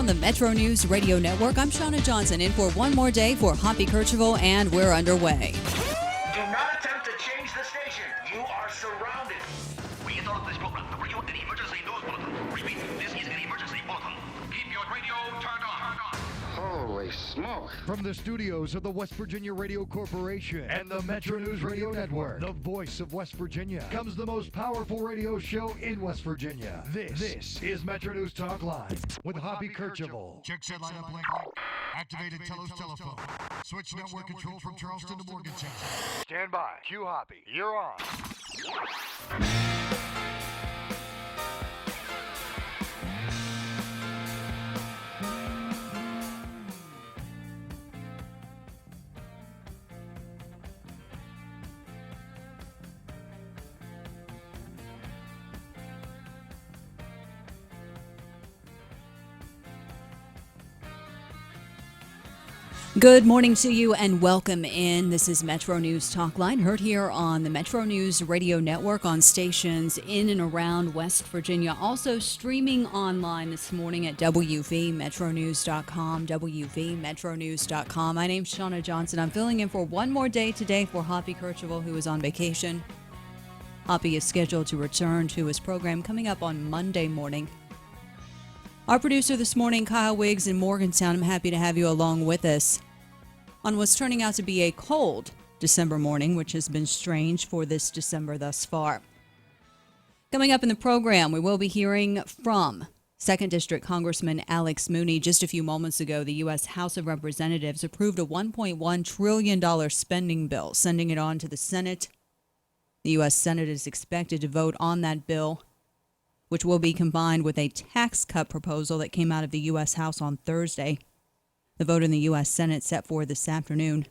the MetroNews Radio Network. I'm Shauna Johnson, in for one more day for Hoppy Kercheval, and we're underway. Do not attempt to change the station. You are surrounded. We interrupt this program to bring you an emergency news bulletin. Repeat, this is an emergency bulletin. Keep your radio turned on. Holy smoke. From the studios of the West Virginia Radio Corporation and the MetroNews Radio Network, the voice of West Virginia, comes the most powerful radio show in West Virginia. This is MetroNews Talkline with Hoppy Kercheval. Check set lineup link. Activated Telos telephone. Switch network control from Charleston to Morgantown. Stand by. Q Hoppy. You're on. Good morning to you and welcome in. This is MetroNews Talkline, heard here on the MetroNews Radio Network on stations in and around West Virginia. Also streaming online this morning at WVMetroNews.com, WVMetroNews.com. My name's Shauna Johnson. I'm filling in for one more day today for Hoppy Kercheval, who is on vacation. Hoppy is scheduled to return to his program coming up on Monday morning. Our producer this morning, Kyle Wiggs in Morgantown. I'm happy to have you along with us on what's turning out to be a cold December morning, which has been strange for this December thus far. Coming up in the program, we will be hearing from 2nd District Congressman Alex Mooney. Just a few moments ago, the U.S. House of Representatives approved a $1.1 trillion spending bill, sending it on to the Senate. The U.S. Senate is expected to vote on that bill, which will be combined with a tax cut proposal that came out of the U.S. House on Thursday. The vote in the U.S. Senate set for this afternoon.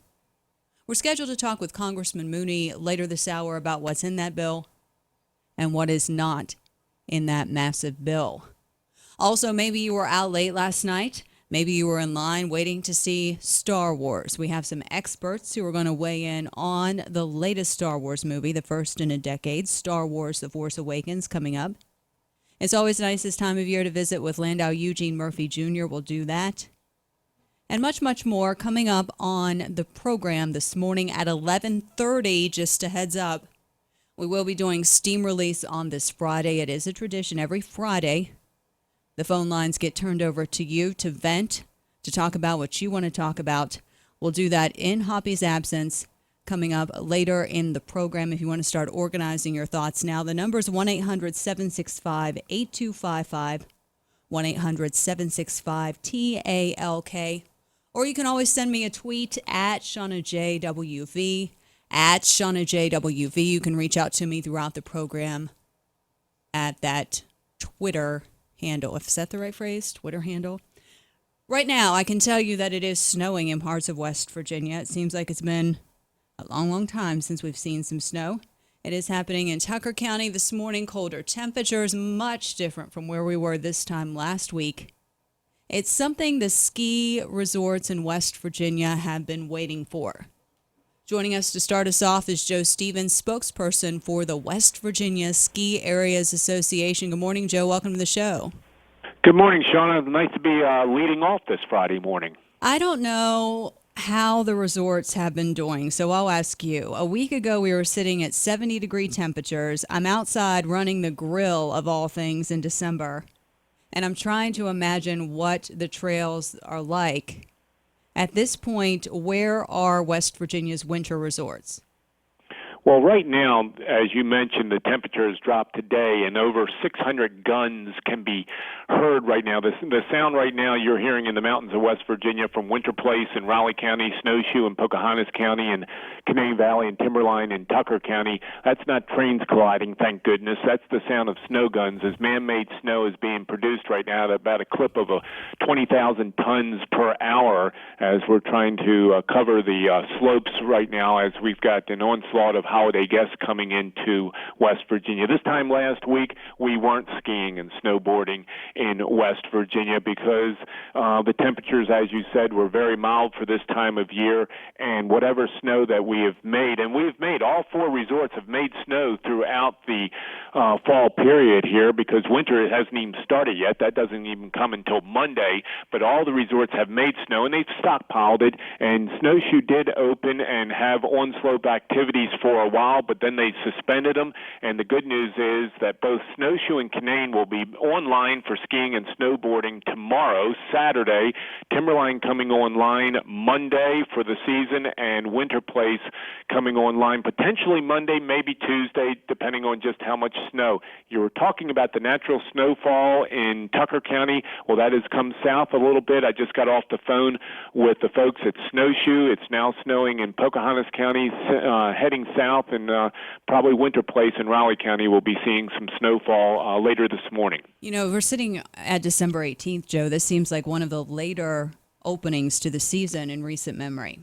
We're scheduled to talk with Congressman Mooney later this hour about what's in that bill and what is not in that massive bill. Also, maybe you were out late last night. Maybe you were in line waiting to see Star Wars. We have some experts who are going to weigh in on the latest Star Wars movie, the first in a decade, Star Wars: The Force Awakens, coming up. It's always nice this time of year to visit with Landau Eugene Murphy Jr. We'll do that. And much, much more coming up on the program this morning at 11:30. Just a heads up, we will be doing Steam Release on this Friday. It is a tradition every Friday. The phone lines get turned over to you to vent, to talk about what you want to talk about. We'll do that in Hoppy's absence coming up later in the program. If you want to start organizing your thoughts now, the number is 1-800-765-8255, 1-800-765-TALK. Or you can always send me a tweet at ShaunaJWV, at ShaunaJWV. You can reach out to me throughout the program at that Twitter handle. Is that the right phrase? Twitter handle? Right now, I can tell you that it is snowing in parts of West Virginia. It seems like it's been a long, long time since we've seen some snow. It is happening in Tucker County this morning. Colder temperatures, much different from where we were this time last week. It's something the ski resorts in West Virginia have been waiting for. Joining us to start us off is Joe Stevens, spokesperson for the West Virginia Ski Areas Association. Good morning, Joe. Welcome to the show. Good morning, Shauna. Nice to be leading off this Friday morning. I don't know how the resorts have been doing, so I'll ask you. A week ago, we were sitting at 70-degree temperatures. I'm outside running the grill, of all things, in December, and I'm trying to imagine what the trails are like. At this point, where are West Virginia's winter resorts? Well, right now, as you mentioned, the temperature has dropped today, and over 600 guns can be heard right now. The sound right now you're hearing in the mountains of West Virginia from Winter Place in Raleigh County, Snowshoe in Pocahontas County, and Canadian Valley and Timberline in Tucker County. That's not trains colliding, thank goodness. That's the sound of snow guns as man-made snow is being produced right now at about a clip of 20,000 tons per hour as we're trying to cover the slopes right now as we've got an onslaught of high holiday guests coming into West Virginia. This time last week, we weren't skiing and snowboarding in West Virginia because the temperatures, as you said, were very mild for this time of year, and whatever snow that we have made, and we've made, all four resorts have made snow throughout the fall period here because winter hasn't even started yet. That doesn't even come until Monday, but all the resorts have made snow, and they've stockpiled it, and Snowshoe did open and have on-slope activities for a while, but then they suspended them, and the good news is that both Snowshoe and Canaan will be online for skiing and snowboarding tomorrow, Saturday, Timberline coming online Monday for the season, and Winter Place coming online potentially Monday, maybe Tuesday, depending on just how much snow. You were talking about the natural snowfall in Tucker County. Well, that has come south a little bit. I just got off the phone with the folks at Snowshoe. It's now snowing in Pocahontas County, heading south, and probably Winter Place in Raleigh County will be seeing some snowfall later this morning. You know, we're sitting at December 18th, Joe. This seems like one of the later openings to the season in recent memory.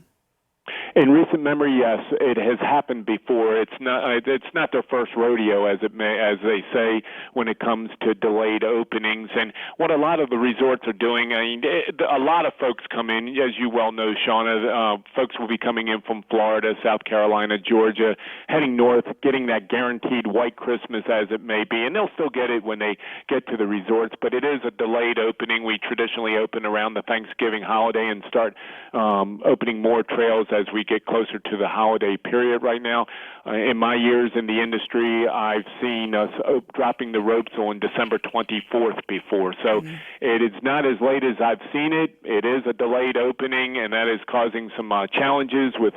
In recent memory, yes, it has happened before. It's not their first rodeo, as they say, when it comes to delayed openings. And what a lot of the resorts are doing, I mean, a lot of folks come in, as you well know, Shauna. Folks will be coming in from Florida, South Carolina, Georgia, heading north, getting that guaranteed white Christmas, as it may be, and they'll still get it when they get to the resorts. But it is a delayed opening. We traditionally open around the Thanksgiving holiday and start opening more trails as we get closer to the holiday period right now. In my years in the industry, I've seen us dropping the ropes on December 24th before. So it is not as late as I've seen it. It is a delayed opening, and that is causing some challenges with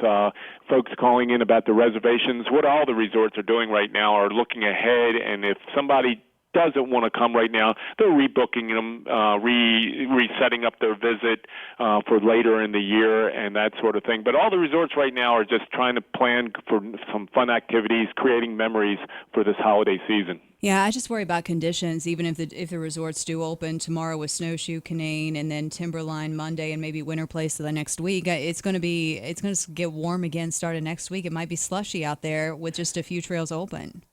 folks calling in about the reservations. What all the resorts are doing right now are looking ahead, and if somebody doesn't want to come right now, they're rebooking them, resetting up their visit for later in the year and that sort of thing. But all the resorts right now are just trying to plan for some fun activities, creating memories for this holiday season. Yeah, I just worry about conditions, even if the resorts do open tomorrow with Snowshoe, Canaan, and then Timberline Monday, and maybe Winter Place the next week. It's going to get warm again starting next week. It might be slushy out there with just a few trails open.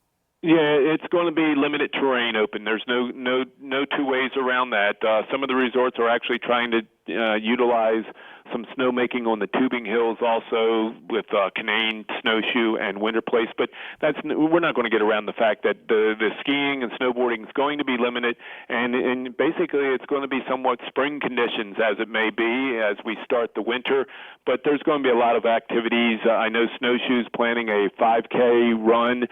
Yeah, it's going to be limited terrain open. There's no two ways around that. Some of the resorts are actually trying to utilize some snowmaking on the tubing hills also with Canaan, Snowshoe, and Winter Place. But we're not going to get around the fact that the skiing and snowboarding is going to be limited, and basically it's going to be somewhat spring conditions as it may be as we start the winter. But there's going to be a lot of activities. I know Snowshoe's planning a 5K run.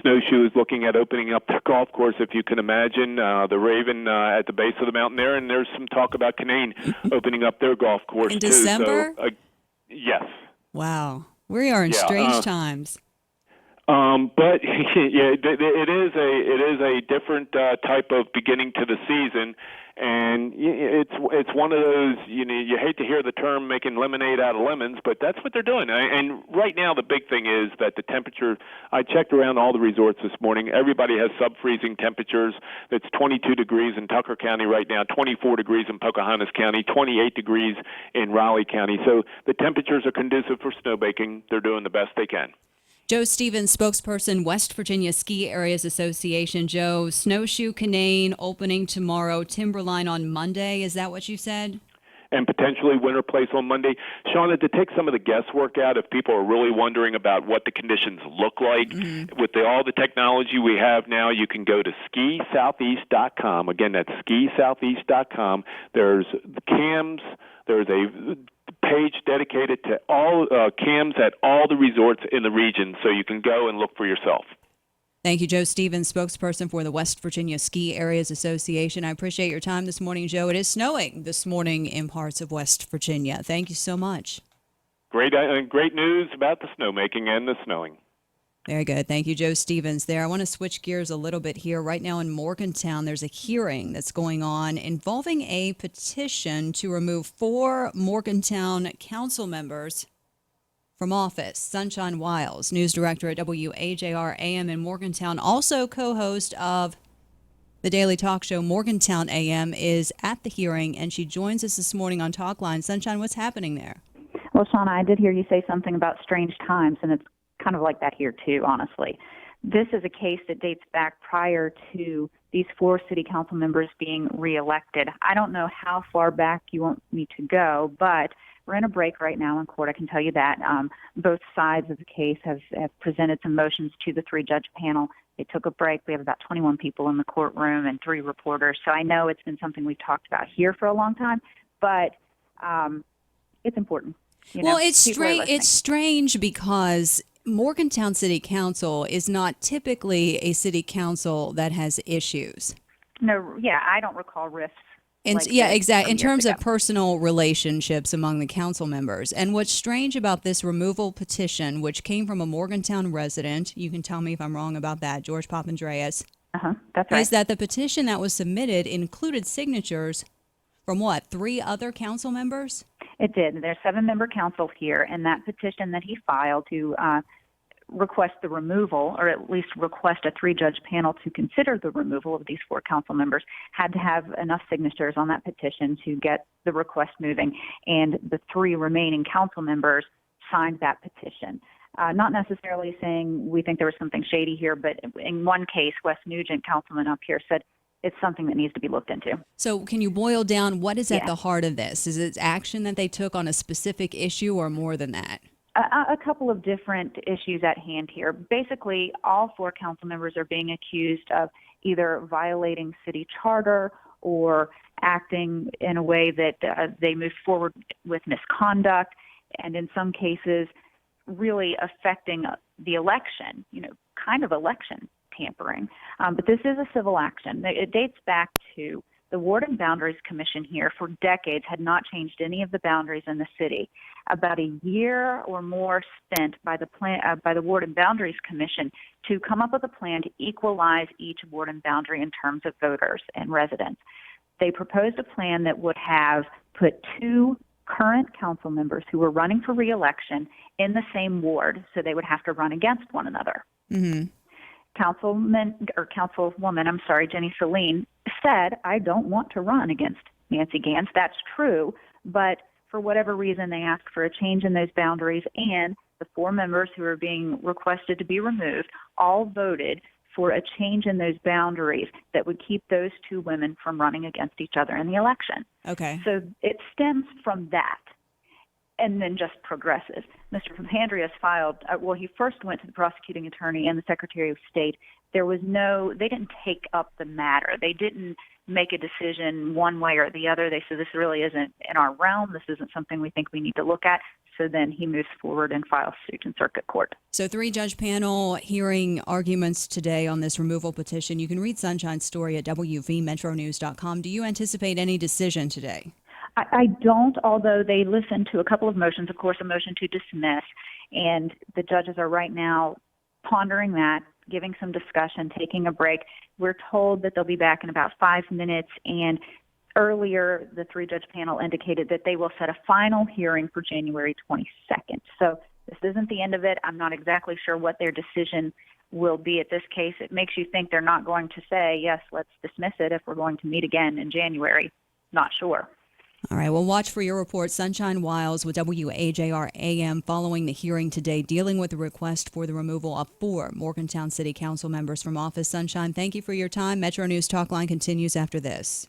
Snowshoe is looking at opening up their golf course, if you can imagine, the Raven at the base of the mountain there, and there's some talk about Canaan opening up their golf course in too. December? So, yes. Wow, we are in strange times. But yeah, it is a different type of beginning to the season, and it's one of those, you hate to hear the term making lemonade out of lemons, but that's what they're doing. And right now the big thing is that the temperature, I checked around all the resorts this morning, everybody has sub-freezing temperatures. It's 22 degrees in Tucker County right now, 24 degrees in Pocahontas County, 28 degrees in Raleigh County. So the temperatures are conducive for snowmaking. They're doing the best they can. Joe Stevens, spokesperson, West Virginia Ski Areas Association. Joe, Snowshoe, Canaan opening tomorrow, Timberline on Monday. Is that what you said? And potentially Winter Place on Monday. Shauna, to take some of the guesswork out, if people are really wondering about what the conditions look like, with all the technology we have now, you can go to skisoutheast.com. Again, that's skisoutheast.com. There's cams. There's a page dedicated to all cams at all the resorts in the region, so you can go and look for yourself. Thank you, Joe Stevens, spokesperson for the West Virginia Ski Areas Association. I appreciate your time this morning, Joe. It is snowing this morning in parts of West Virginia. Thank you so much. Great news about the snowmaking and the snowing. Very good. Thank you, Joe Stevens there. I want to switch gears a little bit here. Right now in Morgantown, there's a hearing that's going on involving a petition to remove 4 Morgantown council members from office. Sunshine Wiles, news director at WAJR AM in Morgantown, also co-host of the daily talk show Morgantown AM, is at the hearing, and she joins us this morning on Talkline. Sunshine, what's happening there? Well, Shauna, I did hear you say something about strange times, and it's kind of like that here too, honestly. This is a case that dates back prior to these 4 city council members being reelected. I don't know how far back you want me to go, but we're in a break right now in court. I can tell you that. Both sides of the case have presented some motions to the 3-judge panel. They took a break. We have about 21 people in the courtroom and 3 reporters. So I know it's been something we've talked about here for a long time, but it's important. Well, it's strange because Morgantown City Council is not typically a city council that has issues. No, yeah, I don't recall rifts. Exactly. In terms of personal relationships among the council members. And what's strange about this removal petition, which came from a Morgantown resident, you can tell me if I'm wrong about that, George Papandreas, that's right, is that the petition that was submitted included signatures from 3 other council members? It did. There's 7-member council here, and that petition that he filed to request the removal, or at least request a 3-judge panel to consider the removal of these 4 council members, had to have enough signatures on that petition to get the request moving. And the 3 remaining council members signed that petition. Not necessarily saying we think there was something shady here, but in one case, Wes Nugent, councilman up here, said it's something that needs to be looked into. So can you boil down what is at the heart of this? Is it action that they took on a specific issue or more than that? A couple of different issues at hand here. Basically, all 4 council members are being accused of either violating city charter or acting in a way that they moved forward with misconduct, and in some cases really affecting the election, kind of election tampering. But this is a civil action. It dates back to the Ward and Boundaries Commission here for decades had not changed any of the boundaries in the city. About a year or more spent by the Ward and Boundaries Commission to come up with a plan to equalize each ward and boundary in terms of voters and residents. They proposed a plan that would have put 2 current council members who were running for re-election in the same ward, so they would have to run against one another. Mm-hmm. Councilwoman, Jenny Celine, said, I don't want to run against Nancy Gans. That's true, but for whatever reason, they asked for a change in those boundaries, and the 4 members who are being requested to be removed all voted for a change in those boundaries that would keep those 2 women from running against each other in the election. Okay. So it stems from that and then just progresses. Mr. Papandreas filed, he first went to the prosecuting attorney and the Secretary of State. They didn't take up the matter. They didn't make a decision one way or the other. They said, this really isn't in our realm. This isn't something we think we need to look at. So then he moves forward and files suit in circuit court. So 3-judge panel hearing arguments today on this removal petition. You can read Sunshine's story at wvmetronews.com. Do you anticipate any decision today? I don't, although they listened to a couple of motions, of course, a motion to dismiss, and the judges are right now pondering that, giving some discussion, taking a break. We're told that they'll be back in about 5 minutes, and earlier the 3-judge panel indicated that they will set a final hearing for January 22nd. So this isn't the end of it. I'm not exactly sure what their decision will be at this case. It makes you think they're not going to say, yes, let's dismiss it if we're going to meet again in January. Not sure. All right, well, watch for your report. Sunshine Wiles with WAJR AM following the hearing today dealing with the request for the removal of 4 Morgantown City Council members from office. Sunshine, thank you for your time. Metro News Talkline continues after this.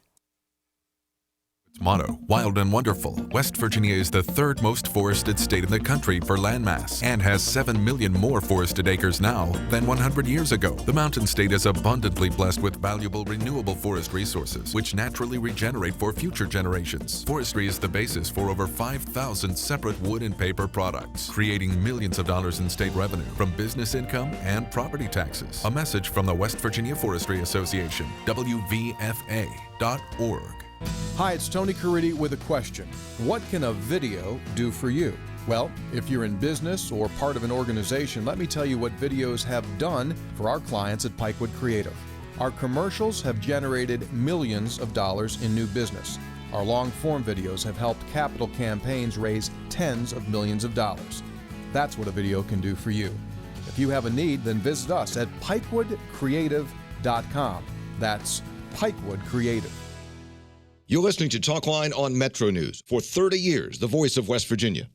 Motto, wild and wonderful. West Virginia is the 3rd most forested state in the country for landmass and has 7 million more forested acres now than 100 years ago. The mountain state is abundantly blessed with valuable renewable forest resources, which naturally regenerate for future generations. Forestry is the basis for over 5,000 separate wood and paper products, creating millions of dollars in state revenue from business income and property taxes. A message from the West Virginia Forestry Association, WVFA.org. Hi, it's Tony Caridi with a question. What can a video do for you? Well, if you're in business or part of an organization, let me tell you what videos have done for our clients at Pikewood Creative. Our commercials have generated millions of dollars in new business. Our long-form videos have helped capital campaigns raise tens of millions of dollars. That's what a video can do for you. If you have a need, then visit us at pikewoodcreative.com. That's Pikewood Creative. You're listening to Talkline on Metro News. For 30 years, the voice of West Virginia.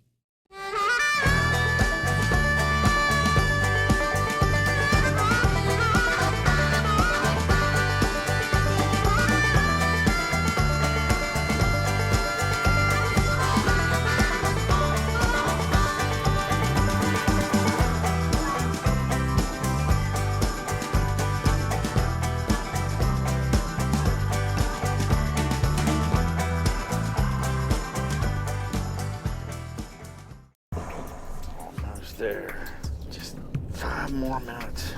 more minutes.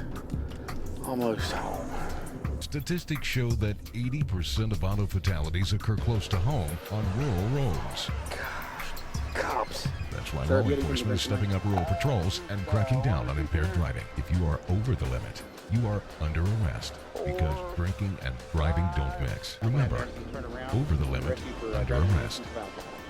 Almost home. Statistics show that 80% of auto fatalities occur close to home on rural roads. Cops. That's why law enforcement is stepping up rural patrols and cracking down on impaired driving. If you are over the limit, you are under arrest because drinking and driving don't mix. Remember, over the limit, under arrest.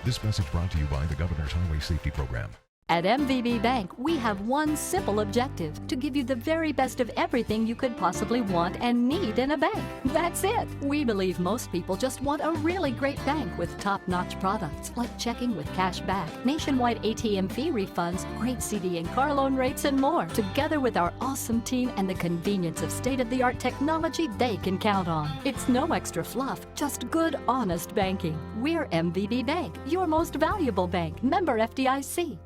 This message brought to you by the Governor's Highway Safety Program. At MVB Bank, we have one simple objective: to give you the very best of everything you could possibly want and need in a bank. That's it. We believe most people just want a really great bank with top-notch products like checking with cash back, nationwide ATM fee refunds, great CD and car loan rates, and more. Together with our awesome team and the convenience of state-of-the-art technology they can count on. It's no extra fluff, just good, honest banking. We're MVB Bank, your most valuable bank. Member FDIC.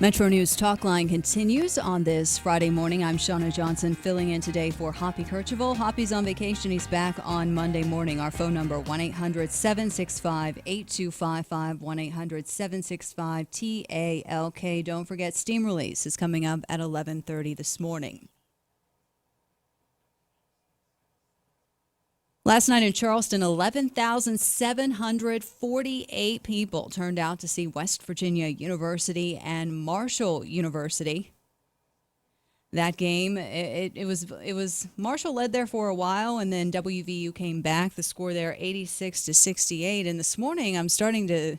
Metro News Talkline continues on this Friday morning. I'm Shauna Johnson, filling in today for Hoppy Kercheval. Hoppy's on vacation. He's back on Monday morning. Our phone number, 1-800-765-8255, 1-800-765-TALK. Don't forget, Steam Release is coming up at 11:30 this morning. Last night in Charleston, 11,748 people turned out to see West Virginia University and Marshall University. That game, it was Marshall led there for a while, and then WVU came back. The score there, 86-68. And this morning, I'm starting to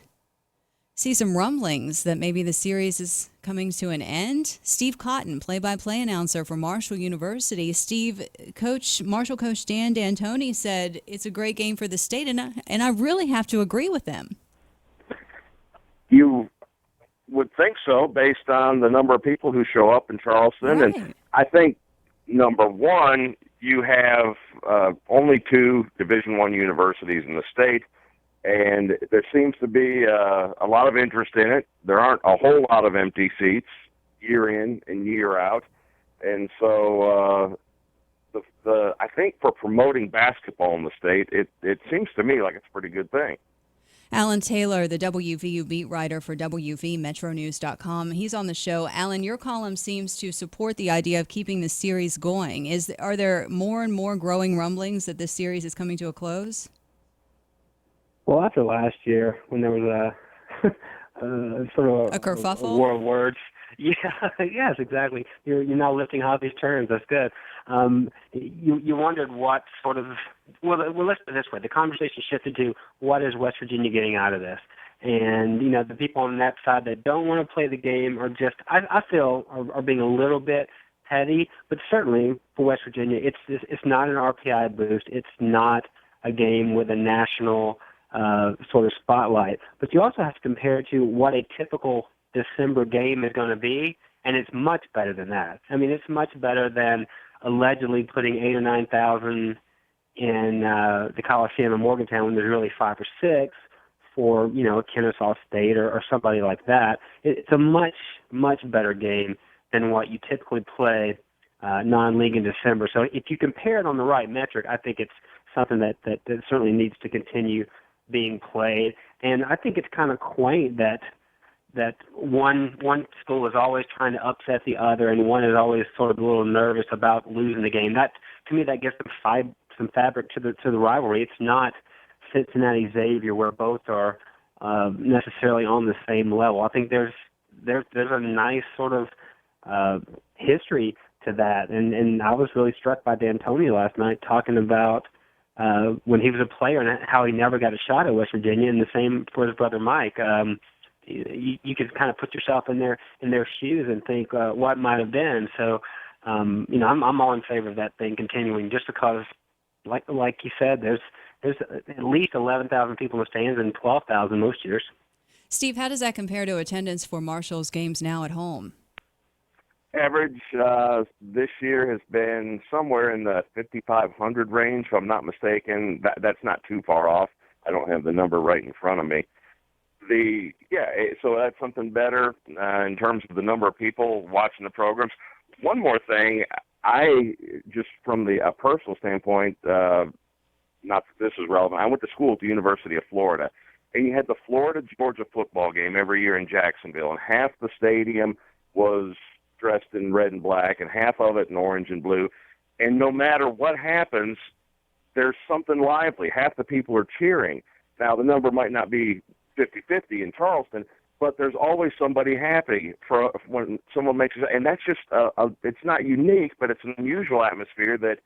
see some rumblings that maybe the series is coming to an end. Steve Cotton, play-by-play announcer for Marshall University. Steve, Marshall coach Dan D'Antoni said it's a great game for the state, and I really have to agree with them. You would think so, based on the number of people who show up in Charleston. Right. And I think, number one, you have only two Division I universities in the state, and there seems to be a lot of interest in it. There aren't a whole lot of empty seats year in and year out. And so I think for promoting basketball in the state, it seems to me like it's a pretty good thing. Alan Taylor, the WVU beat writer for WVMetroNews.com. He's on the show. Alan, your column seems to support the idea of keeping the series going. Are there more and more growing rumblings that this series is coming to a close? Well, after last year, when there was a kerfuffle, a war of words. Yeah, yes, exactly. You're now lifting Hobby's terms. That's good. You wondered what sort of well, let's put it this way: the conversation shifted to what is West Virginia getting out of this, and the people on that side that don't want to play the game are just I feel are being a little bit petty, but certainly for West Virginia, it's not an RPI boost. It's not a game with a national sort of spotlight. But you also have to compare it to what a typical December game is going to be, and it's much better than that. I mean, it's much better than allegedly putting 8,000 or 9,000 in the Coliseum in Morgantown when there's really 5 or 6 for, Kennesaw State or somebody like that. It's a much, much better game than what you typically play non-league in December. So if you compare it on the right metric, I think it's something that certainly needs to continue being played. And I think it's kind of quaint that one school is always trying to upset the other, and one is always sort of a little nervous about losing the game. That, to me, that gives some fabric to the rivalry. It's not Cincinnati Xavier, where both are necessarily on the same level. I think there's a nice sort of history to that, and I was really struck by D'Antoni last night talking about when he was a player and how he never got a shot at West Virginia, and the same for his brother Mike. You could kind of put yourself in their shoes and think what might have been. So I'm all in favor of that thing continuing, just because, like you said, there's at least 11,000 people in the stands and 12,000 most years. Steve, how does that compare to attendance for Marshall's games now at home? Average this year has been somewhere in the 5,500 range, if I'm not mistaken. That's not too far off. I don't have the number right in front of me. So that's something better in terms of the number of people watching the programs. One more thing, I just from a personal standpoint, not that this is relevant, I went to school at the University of Florida, and you had the Florida-Georgia football game every year in Jacksonville, and half the stadium was dressed in red and black, and half of it in orange and blue. And no matter what happens, there's something lively. Half the people are cheering. Now, the number might not be 50-50 in Charleston, but there's always somebody happy for when someone makes it. And that's just, it's not unique, but it's an unusual atmosphere that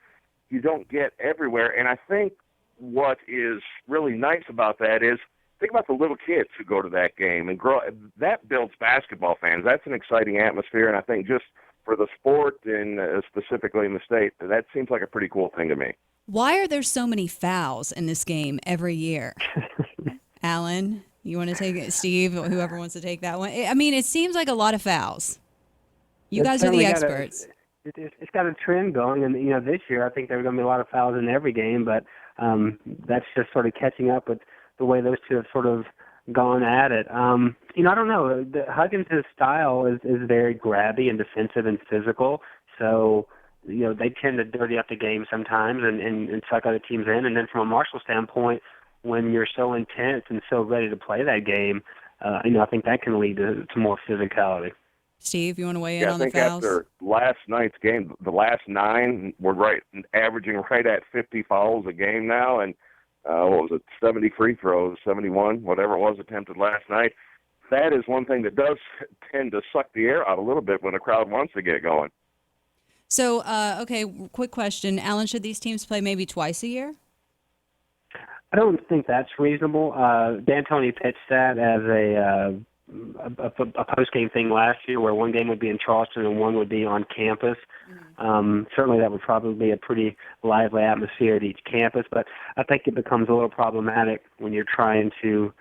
you don't get everywhere. And I think what is really nice about that is, think about the little kids who go to that game and grow. That builds basketball fans. That's an exciting atmosphere, and I think just for the sport and specifically in the state, that seems like a pretty cool thing to me. Why are there so many fouls in this game every year? Alan, you want to take it? Steve, whoever wants to take that one. I mean, it seems like a lot of fouls. You guys are the experts. It's got a trend going, and this year I think there are going to be a lot of fouls in every game, but that's just sort of catching up with the way those two have sort of gone at it. I don't know. Huggins' style is very grabby and defensive and physical. So, they tend to dirty up the game sometimes and suck other teams in. And then from a Marshall standpoint, when you're so intense and so ready to play that game, I think that can lead to more physicality. Steve, you want to weigh in on the fouls? I think after last night's game, the last 9, we're averaging right at 50 fouls a game now, and 70 free throws, 71, whatever it was attempted last night. That is one thing that does tend to suck the air out a little bit when the crowd wants to get going. So, okay, quick question. Alan, should these teams play maybe twice a year? I don't think that's reasonable. D'Antoni pitched that as a post-game thing last year where one game would be in Charleston and one would be on campus. Certainly that would probably be a pretty lively atmosphere at each campus, but I think it becomes a little problematic when you're trying to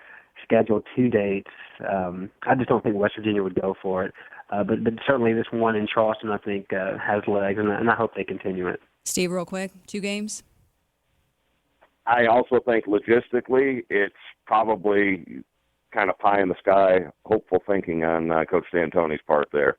schedule 2 dates. I just don't think West Virginia would go for it. But certainly this one in Charleston, I think, has legs, and I hope they continue it. Steve, real quick, 2 games? I also think logistically it's probably kind of pie in the sky, hopeful thinking on Coach D'Antoni's part there.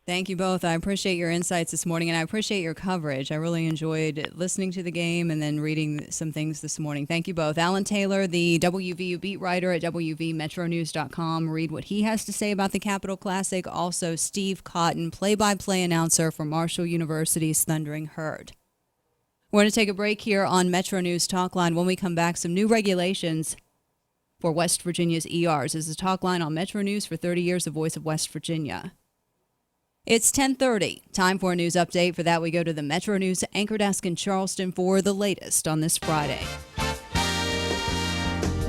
Thank you both. I appreciate your insights this morning, and I appreciate your coverage. I really enjoyed listening to the game and then reading some things this morning. Thank you both. Alan Taylor, the WVU beat writer at WVMetroNews.com. Read what he has to say about the Capital Classic. Also, Steve Cotton, play-by-play announcer for Marshall University's Thundering Herd. We're going to take a break here on Metro News Talkline. When we come back, some new regulations for West Virginia's ERs. This is Talkline on Metro News for 30 years, the voice of West Virginia. It's 10:30. Time for a news update. For that, we go to the Metro News anchor desk in Charleston for the latest on this Friday.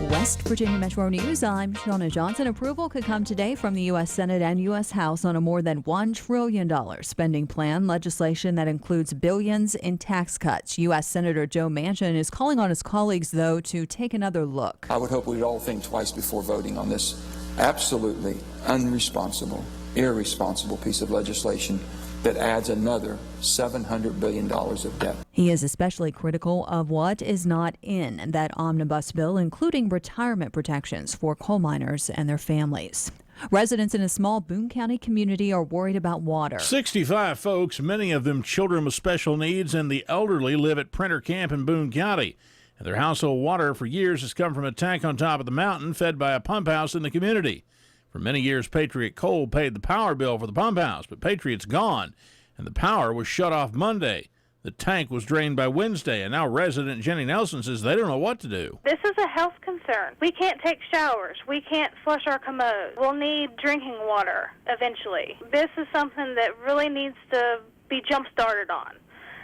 West Virginia Metro News, I'm Shauna Johnson. Approval could come today from the U.S. Senate and U.S. House on a more than $1 trillion spending plan, legislation that includes billions in tax cuts. U.S. Senator Joe Manchin is calling on his colleagues, though, to take another look. I would hope we'd all think twice before voting on this absolutely unresponsible, irresponsible piece of legislation that adds another $700 billion of debt. He is especially critical of what is not in that omnibus bill, including retirement protections for coal miners and their families. Residents in a small Boone County community are worried about water. 65 folks, many of them children with special needs and the elderly, live at Printer Camp in Boone County. And their household water for years has come from a tank on top of the mountain fed by a pump house in the community. For many years, Patriot Coal paid the power bill for the pump house, but Patriot's gone, and the power was shut off Monday. The tank was drained by Wednesday, and now resident Jenny Nelson says they don't know what to do. This is a health concern. We can't take showers. We can't flush our commode. We'll need drinking water eventually. This is something that really needs to be jump-started on.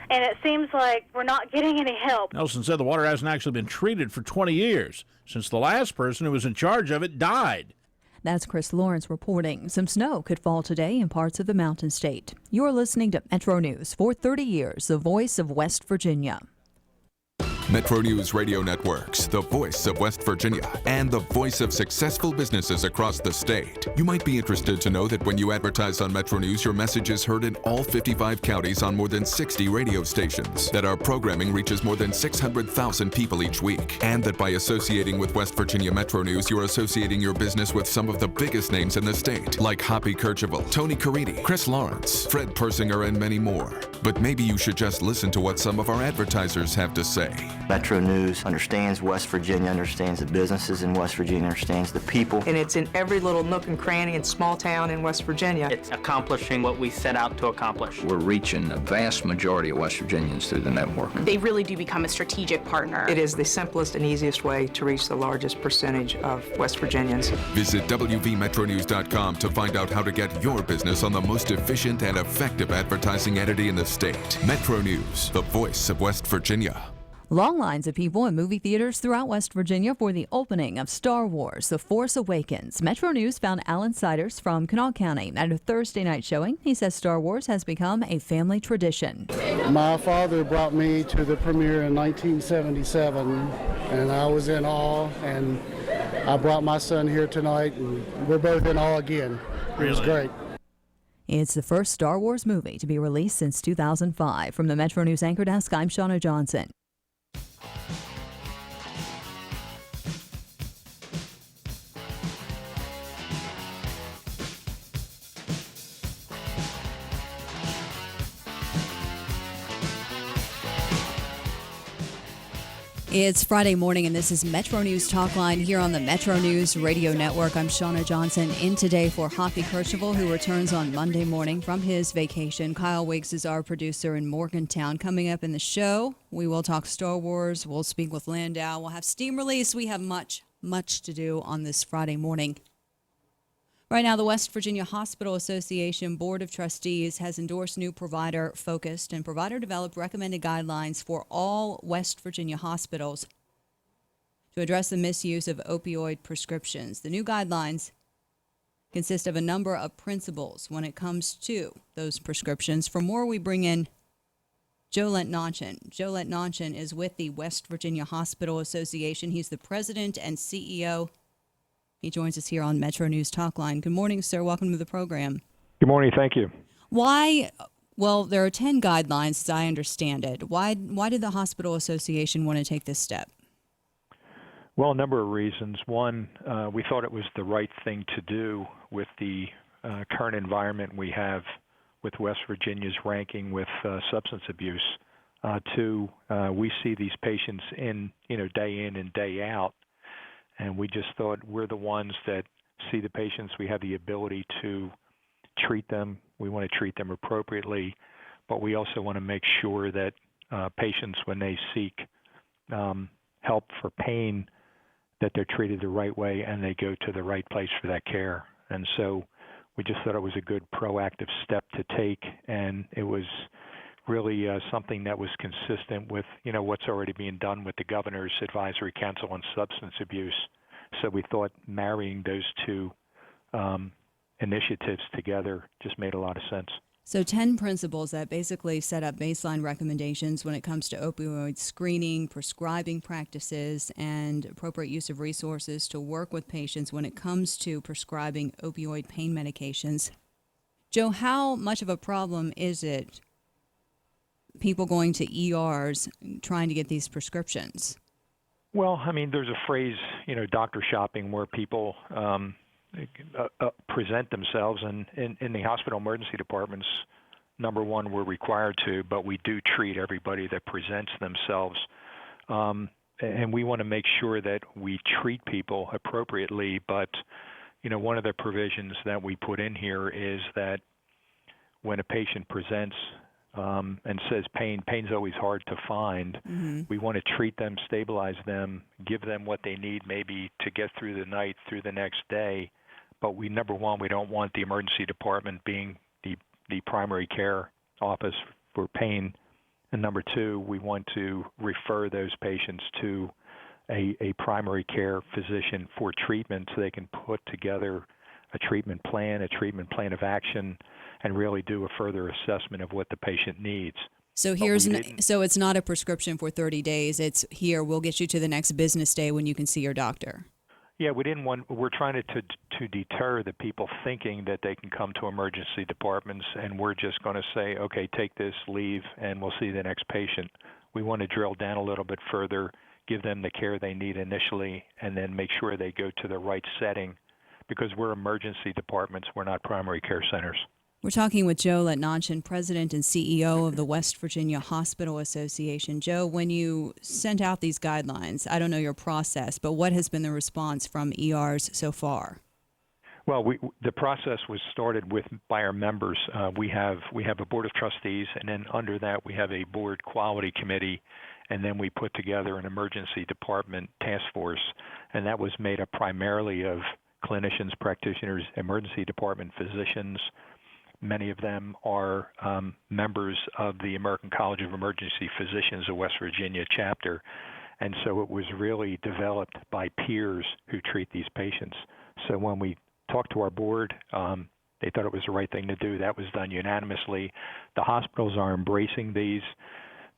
And it seems like we're not getting any help. Nelson said the water hasn't actually been treated for 20 years, since the last person who was in charge of it died. That's Chris Lawrence reporting. Some snow could fall today in parts of the Mountain State. You're listening to Metro News for 30 years, the voice of West Virginia. MetroNews Radio Networks, the voice of West Virginia, and the voice of successful businesses across the state. You might be interested to know that when you advertise on Metro News, your message is heard in all 55 counties on more than 60 radio stations, that our programming reaches more than 600,000 people each week, and that by associating with West Virginia Metro News, you're associating your business with some of the biggest names in the state, like Hoppy Kercheval, Tony Caridi, Chris Lawrence, Fred Persinger, and many more. But maybe you should just listen to what some of our advertisers have to say. Metro News understands West Virginia, understands the businesses in West Virginia, understands the people. And it's in every little nook and cranny and small town in West Virginia. It's accomplishing what we set out to accomplish. We're reaching a vast majority of West Virginians through the network. They really do become a strategic partner. It is the simplest and easiest way to reach the largest percentage of West Virginians. Visit WVMetroNews.com to find out how to get your business on the most efficient and effective advertising entity in the state. Metro News, the voice of West Virginia. Long lines of people in movie theaters throughout West Virginia for the opening of Star Wars: The Force Awakens. Metro News found Alan Siders from Kanawha County at a Thursday night showing. He says Star Wars has become a family tradition. My father brought me to the premiere in 1977, and I was in awe, and I brought my son here tonight, and we're both in awe again. It was great. It's the first Star Wars movie to be released since 2005. From the Metro News Anchor Desk, I'm Shauna Johnson. It's Friday morning, and this is Metro News Talkline here on the Metro News Radio Network. I'm Shauna Johnson, in today for Hoppy Kercheval, who returns on Monday morning from his vacation. Kyle Wiggs is our producer in Morgantown. Coming up in the show, we will talk Star Wars. We'll speak with Landau. We'll have steam release. We have much to do on this Friday morning. Right now, the West Virginia Hospital Association Board of Trustees has endorsed new provider-focused and provider-developed recommended guidelines for all West Virginia hospitals to address the misuse of opioid prescriptions. The new guidelines consist of a number of principles when it comes to those prescriptions. For more, we bring in Joe Lentnachen. Joe Lentnachen is with the West Virginia Hospital Association. He's the president and CEO. He joins us here on Metro News Talkline. Good morning, sir. Welcome to the program. Good morning. Thank you. Why? Well, there are 10 guidelines, as I understand it. Why did the Hospital Association want to take this step? Well, a number of reasons. One, we thought it was the right thing to do with the current environment we have with West Virginia's ranking with substance abuse. Two, we see these patients day in and day out. And we just thought we're the ones that see the patients. We have the ability to treat them. We want to treat them appropriately, but we also want to make sure that patients, when they seek help for pain, that they're treated the right way and they go to the right place for that care. And so we just thought it was a good proactive step to take, and it was really something that was consistent with, what's already being done with the Governor's Advisory Council on Substance Abuse. So we thought marrying those two initiatives together just made a lot of sense. So 10 principles that basically set up baseline recommendations when it comes to opioid screening, prescribing practices, and appropriate use of resources to work with patients when it comes to prescribing opioid pain medications. Joe, how much of a problem is it people going to ERs trying to get these prescriptions? Well, I mean, there's a phrase, doctor shopping, where people present themselves, and in the hospital emergency departments, number one, we're required to, but we do treat everybody that presents themselves. And we want to make sure that we treat people appropriately, but, one of the provisions that we put in here is that when a patient presents and says pain's always hard to find. Mm-hmm. We want to treat them, stabilize them, give them what they need maybe to get through the night, through the next day. But number one, we don't want the emergency department being the primary care office for pain. And number two, we want to refer those patients to a primary care physician for treatment so they can put together a treatment plan of action, and really do a further assessment of what the patient needs. So so it's not a prescription for 30 days. It's here, we'll get you to the next business day when you can see your doctor. Yeah, we're trying to deter the people thinking that they can come to emergency departments and we're just going to say, okay, take this, leave, and we'll see the next patient. We want to drill down a little bit further, give them the care they need initially, and then make sure they go to the right setting, because we're emergency departments, we're not primary care centers. We're talking with Joe Letnanchin, President and CEO of the West Virginia Hospital Association. Joe, when you sent out these guidelines, I don't know your process, but what has been the response from ERs so far? Well, the process was started by our members. We have a board of trustees, and then under that we have a board quality committee, and then we put together an emergency department task force, and that was made up primarily of clinicians, practitioners, emergency department physicians. Many of them are members of the American College of Emergency Physicians of West Virginia chapter. And so it was really developed by peers who treat these patients. So when we talked to our board, they thought it was the right thing to do. That was done unanimously. The hospitals are embracing these.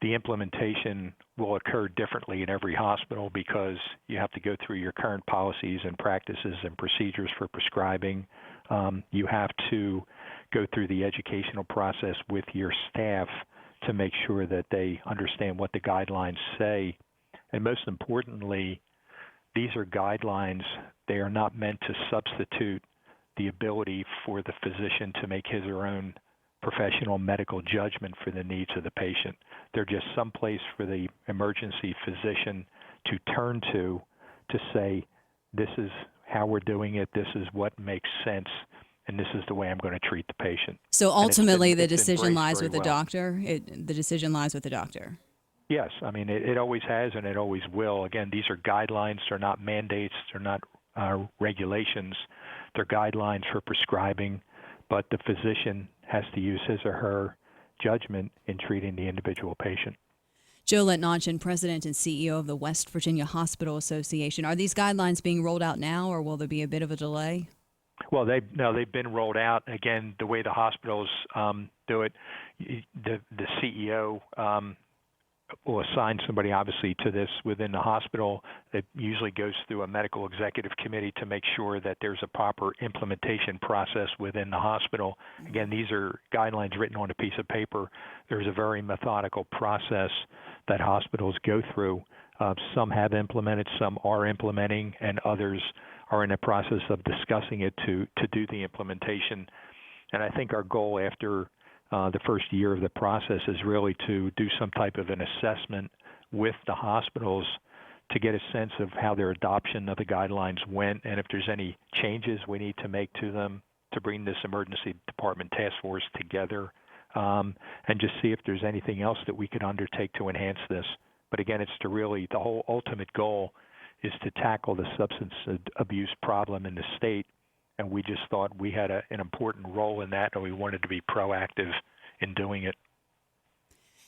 The implementation will occur differently in every hospital because you have to go through your current policies and practices and procedures for prescribing. You have to go through the educational process with your staff to make sure that they understand what the guidelines say. And most importantly, these are guidelines. They are not meant to substitute the ability for the physician to make his or her own professional medical judgment for the needs of the patient. They're just someplace for the emergency physician to turn to say, this is how we're doing it, this is what makes sense, and this is the way I'm going to treat the patient. So ultimately, the decision lies with the doctor? The decision lies with the doctor? Yes. I mean, it always has and it always will. Again, these are guidelines. They're not mandates. They're not regulations. They're guidelines for prescribing, but the physician has to use his or her judgment in treating the individual patient. Joe Letnanchin, President and CEO of the West Virginia Hospital Association. Are these guidelines being rolled out now, or will there be a bit of a delay? Well, they've been rolled out. Again, the way the hospitals do it, the CEO will assign somebody obviously to this within the hospital. It usually goes through a medical executive committee to make sure that there's a proper implementation process within the hospital. Again, these are guidelines written on a piece of paper. There's a very methodical process that hospitals go through. Some have implemented, some are implementing, and others are in the process of discussing it to do the implementation. And I think our goal after the first year of the process is really to do some type of an assessment with the hospitals to get a sense of how their adoption of the guidelines went, and if there's any changes we need to make to them to bring this emergency department task force together, and just see if there's anything else that we could undertake to enhance this. But again, it's to really, the whole ultimate goal is to tackle the substance abuse problem in the state, and we just thought we had an important role in that, and we wanted to be proactive in doing it.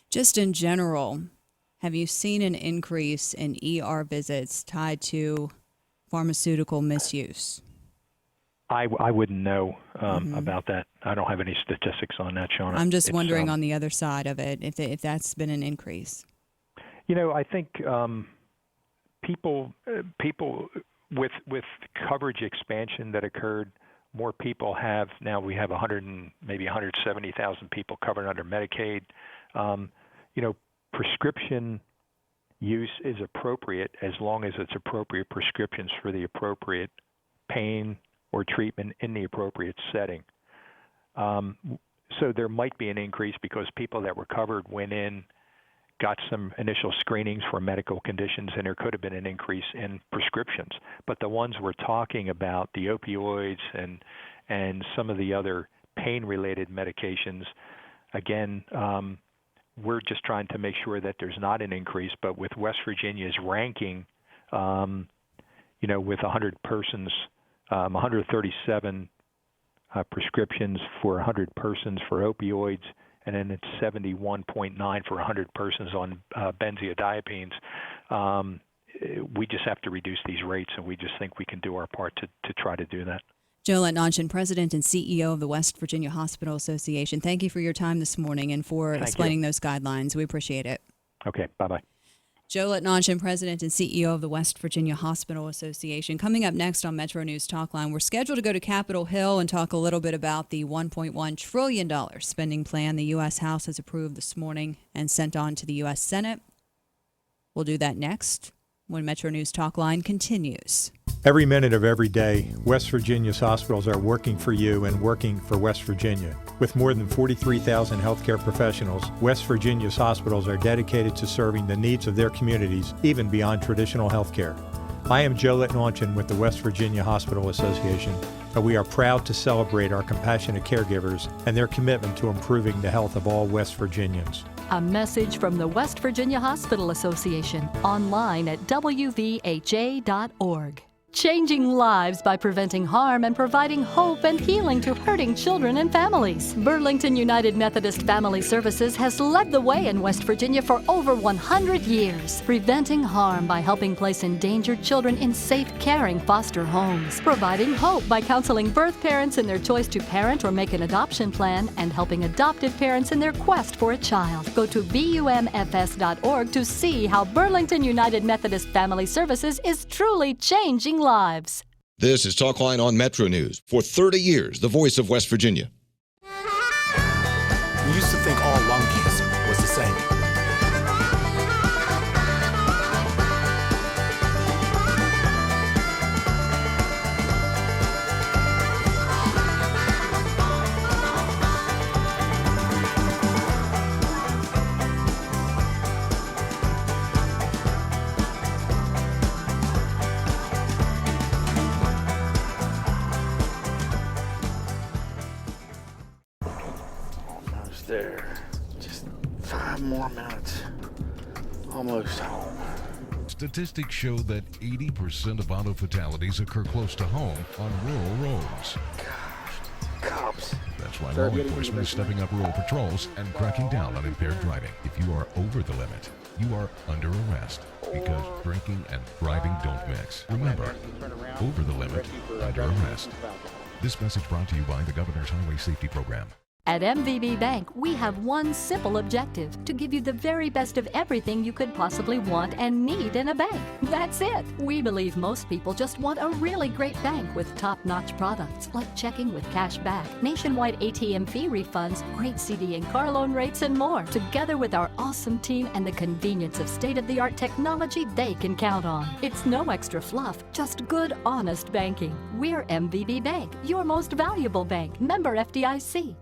Just in general, have you seen an increase in ER visits tied to pharmaceutical misuse? I wouldn't know about that. I don't have any statistics on that, Shauna. I'm just wondering on the other side of it, if that's been an increase. You know, I think people with coverage expansion that occurred, more people have now. We have maybe 170,000 people covered under Medicaid. You know, prescription use is appropriate as long as it's appropriate prescriptions for the appropriate pain or treatment in the appropriate setting. So there might be an increase because people that were covered went in, got some initial screenings for medical conditions, and there could have been an increase in prescriptions. But the ones we're talking about, the opioids and some of the other pain-related medications, again, we're just trying to make sure that there's not an increase. But with West Virginia's ranking, you know, with 100 persons, 137 prescriptions for 100 persons for opioids, and then it's 71.9 for 100 persons on benzodiazepines. we just have to reduce these rates, and we just think we can do our part to try to do that. Joe Letnanchin, President and CEO of the West Virginia Hospital Association. Thank you for your time this morning and for explaining those guidelines. We appreciate it. Okay, bye-bye. Joe Letnanchin, President and CEO of the West Virginia Hospital Association. Coming up next on Metro News Talkline, we're scheduled to go to Capitol Hill and talk a little bit about the $1.1 trillion spending plan the U.S. House has approved this morning and sent on to the U.S. Senate. We'll do that next when Metro News Talkline continues. Every minute of every day, West Virginia's hospitals are working for you and working for West Virginia. With more than 43,000 healthcare professionals, West Virginia's hospitals are dedicated to serving the needs of their communities, even beyond traditional healthcare. I am Joe Letnanchin with the West Virginia Hospital Association, and we are proud to celebrate our compassionate caregivers and their commitment to improving the health of all West Virginians. A message from the West Virginia Hospital Association, online at wvha.org. Changing lives by preventing harm and providing hope and healing to hurting children and families. Burlington United Methodist Family Services has led the way in West Virginia for over 100 years, preventing harm by helping place endangered children in safe, caring foster homes, providing hope by counseling birth parents in their choice to parent or make an adoption plan, and helping adopted parents in their quest for a child. Go to bumfs.org to see how Burlington United Methodist Family Services is truly changing lives. This is Talkline on Metro News. For 30 years, the voice of West Virginia. We used to think all lung cancer was the same. There. Just 5 more minutes. Almost home. Statistics show that 80% of auto fatalities occur close to home on rural roads. Cops. That's why law enforcement is stepping up rural patrols and cracking down on impaired driving. If you are over the limit, you are under arrest because drinking and driving don't mix. Remember, over the limit, under arrest. This message brought to you by the Governor's Highway Safety Program. At MVB Bank, we have one simple objective: to give you the very best of everything you could possibly want and need in a bank. That's it. We believe most people just want a really great bank with top-notch products like checking with cash back, nationwide ATM fee refunds, great CD and car loan rates, and more. Together with our awesome team and the convenience of state-of-the-art technology they can count on. It's no extra fluff, just good, honest banking. We're MVB Bank, your most valuable bank. Member FDIC.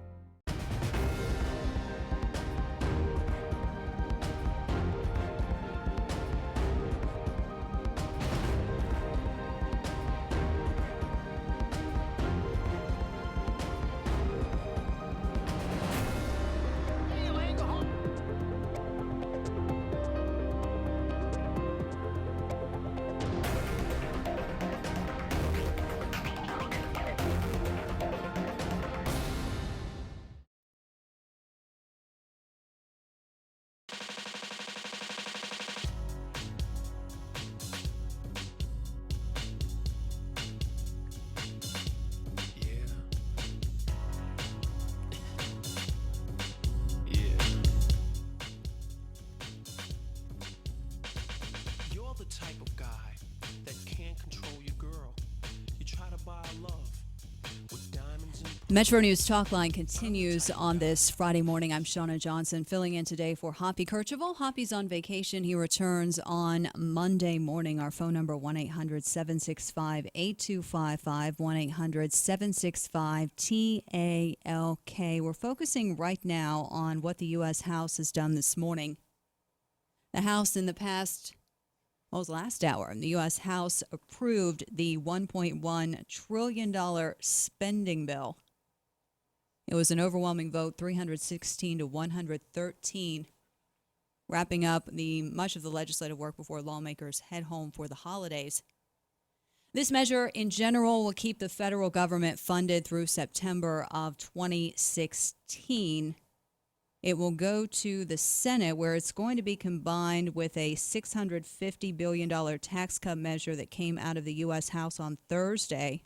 Metro News Talkline continues on this Friday morning. I'm Shauna Johnson, filling in today for Hoppy Kercheval. Hoppy's on vacation. He returns on Monday morning. Our phone number, 1-800-765-8255, 1-800-765-TALK. We're focusing right now on what the U.S. House has done this morning. The House in the past... Well, it was last hour, the U.S. House approved the $1.1 trillion spending bill. It was an overwhelming vote, 316 to 113, wrapping up much of the legislative work before lawmakers head home for the holidays. This measure, in general, will keep the federal government funded through September of 2016. It will go to the Senate, where it's going to be combined with a $650 billion tax cut measure that came out of the U.S. House on Thursday.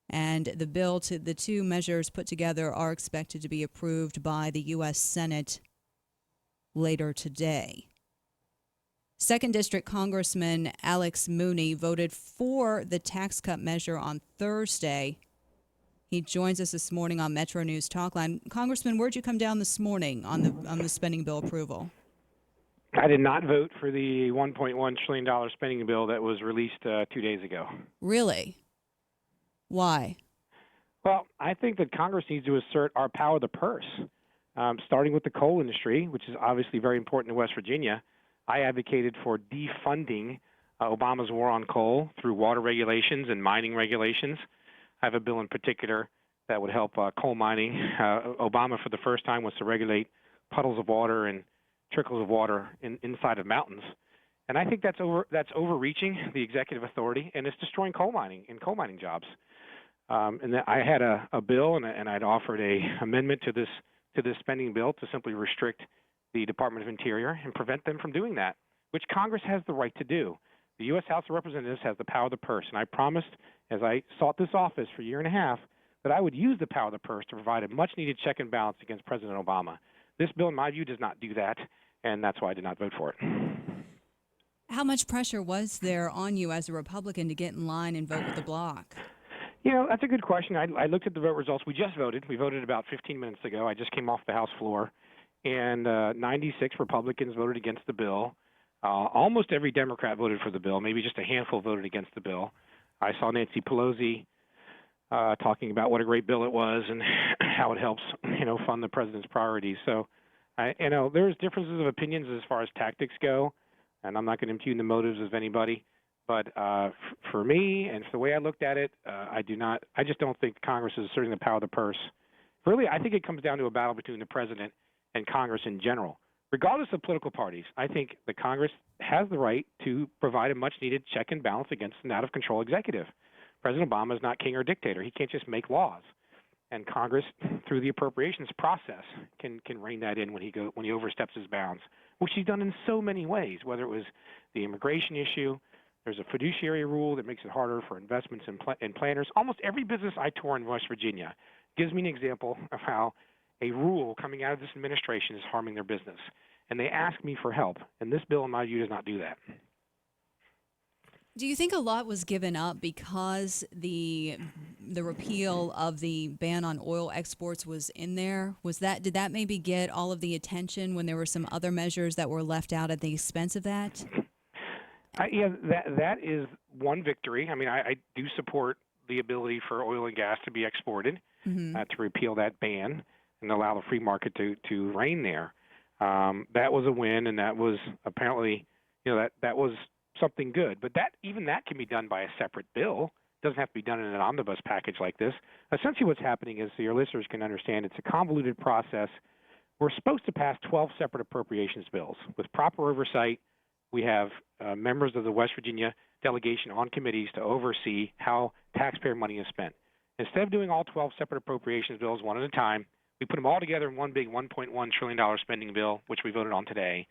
And the two measures put together are expected to be approved by the U.S. Senate later today. 2nd District Congressman Alex Mooney voted for the tax cut measure on Thursday. He joins us this morning on Metro News Talkline. Congressman, where'd you come down this morning on the spending bill approval? I did not vote for the $1.1 trillion spending bill that was released 2 days ago. Really? Why? Well, I think that Congress needs to assert our power of the purse, starting with the coal industry, which is obviously very important in West Virginia. I advocated for defunding Obama's war on coal through water regulations and mining regulations. I have a bill in particular that would help coal mining. Obama, for the first time, wants to regulate puddles of water and trickles of water inside of mountains. And I think that's overreaching the executive authority, and it's destroying coal mining and coal mining jobs. And I had a bill, and I'd offered a amendment to this spending bill to simply restrict the Department of Interior and prevent them from doing that, which Congress has the right to do. The U.S. House of Representatives has the power of the purse, and I promised, as I sought this office for a year and a half, that I would use the power of the purse to provide a much-needed check and balance against President Obama. This bill, in my view, does not do that, and that's why I did not vote for it. How much pressure was there on you as a Republican to get in line and vote with the bloc? You know, that's a good question. I looked at the vote results. We just voted. We voted about 15 minutes ago. I just came off the House floor, and 96 Republicans voted against the bill. Almost every Democrat voted for the bill. Maybe just a handful voted against the bill. I saw Nancy Pelosi talking about what a great bill it was and how it helps, fund the president's priorities. So, there's differences of opinions as far as tactics go, and I'm not going to impugn the motives of anybody. But for me, and for the way I looked at it, I just don't think Congress is asserting the power of the purse. Really, I think it comes down to a battle between the president and Congress in general. Regardless of political parties, I think the Congress has the right to provide a much-needed check and balance against an out-of-control executive. President Obama is not king or dictator. He can't just make laws. And Congress, through the appropriations process, can rein that in when he oversteps his bounds, which he's done in so many ways, whether it was the immigration issue. There's a fiduciary rule that makes it harder for investments and planners. Almost every business I tour in West Virginia gives me an example of how a rule coming out of this administration is harming their business. And they ask me for help. And this bill, in my view, does not do that. Do you think a lot was given up because the repeal of the ban on oil exports was in there? Did that maybe get all of the attention when there were some other measures that were left out at the expense of that? That is one victory. I mean, I do support the ability for oil and gas to be exported, to repeal that ban and allow the free market to reign there. That was a win, and that was apparently, that was something good. But even that can be done by a separate bill. It doesn't have to be done in an omnibus package like this. Essentially what's happening is, so your listeners can understand, it's a convoluted process. We're supposed to pass 12 separate appropriations bills. With proper oversight, we have members of the West Virginia delegation on committees to oversee how taxpayer money is spent. Instead of doing all 12 separate appropriations bills one at a time, we put them all together in one big $1.1 trillion spending bill, which we voted on today.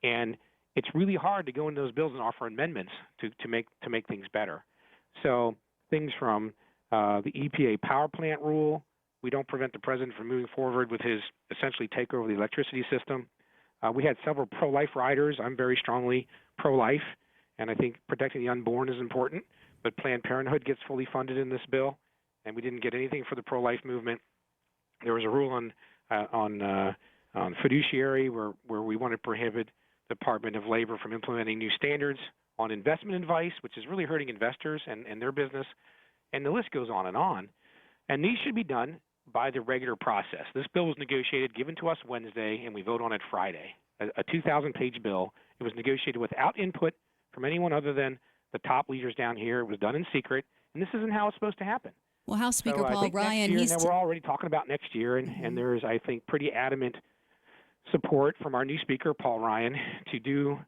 And it's really hard to go into those bills and offer amendments to make things better. So things from the EPA power plant rule, we don't prevent the president from moving forward with his essentially take over the electricity system. We had several pro-life riders. I'm very strongly pro-life, and I think protecting the unborn is important. But Planned Parenthood gets fully funded in this bill, and we didn't get anything for the pro-life movement. There was a rule on fiduciary where we want to prohibit the Department of Labor from implementing new standards on investment advice, which is really hurting investors and their business. And the list goes on. And these should be done by the regular process. This bill was negotiated, given to us Wednesday, and we vote on it Friday. A 2,000-page bill. It was negotiated without input from anyone other than the top leaders down here. It was done in secret, and this isn't how it's supposed to happen. Well, House Speaker Paul Ryan, we're already talking about next year, and there is, I think, pretty adamant support from our new Speaker, Paul Ryan, to do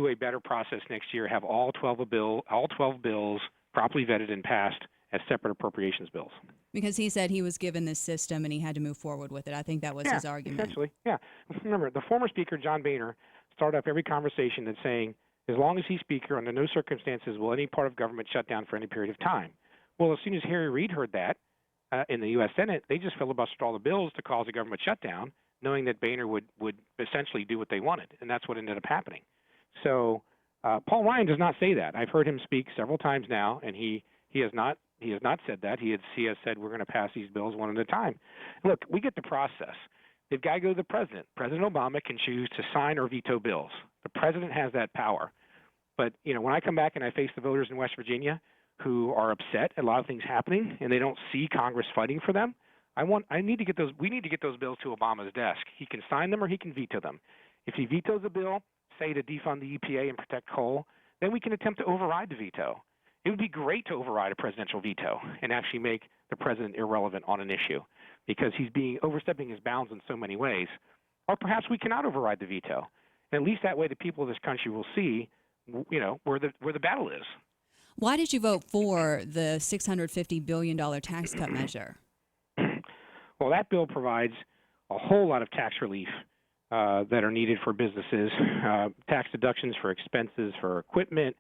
a better process next year. Have all 12 bills properly vetted and passed as separate appropriations bills. Because he said he was given this system and he had to move forward with it. I think that was his argument. Essentially, yeah. Remember, the former Speaker, John Boehner, started off every conversation that's saying, as long as he's Speaker, under no circumstances will any part of government shut down for any period of time. Well, as soon as Harry Reid heard that in the U.S. Senate, they just filibustered all the bills to cause a government shutdown, knowing that Boehner would essentially do what they wanted, and that's what ended up happening. So Paul Ryan does not say that. I've heard him speak several times now, and he has not said that. He has said we're going to pass these bills one at a time. Look, we get the process. They've got to go to the president. President Obama can choose to sign or veto bills. The president has that power. But when I come back and I face the voters in West Virginia who are upset at a lot of things happening and they don't see Congress fighting for them, we need to get those bills to Obama's desk. He can sign them or he can veto them. If he vetoes a bill, say to defund the EPA and protect coal, then we can attempt to override the veto. It would be great to override a presidential veto and actually make the president irrelevant on an issue because he's overstepping his bounds in so many ways. Or perhaps we cannot override the veto. And at least that way the people of this country will see, where the battle is. Why did you vote for the $650 billion tax cut measure? Well, that bill provides a whole lot of tax relief that are needed for businesses, tax deductions for expenses for equipment,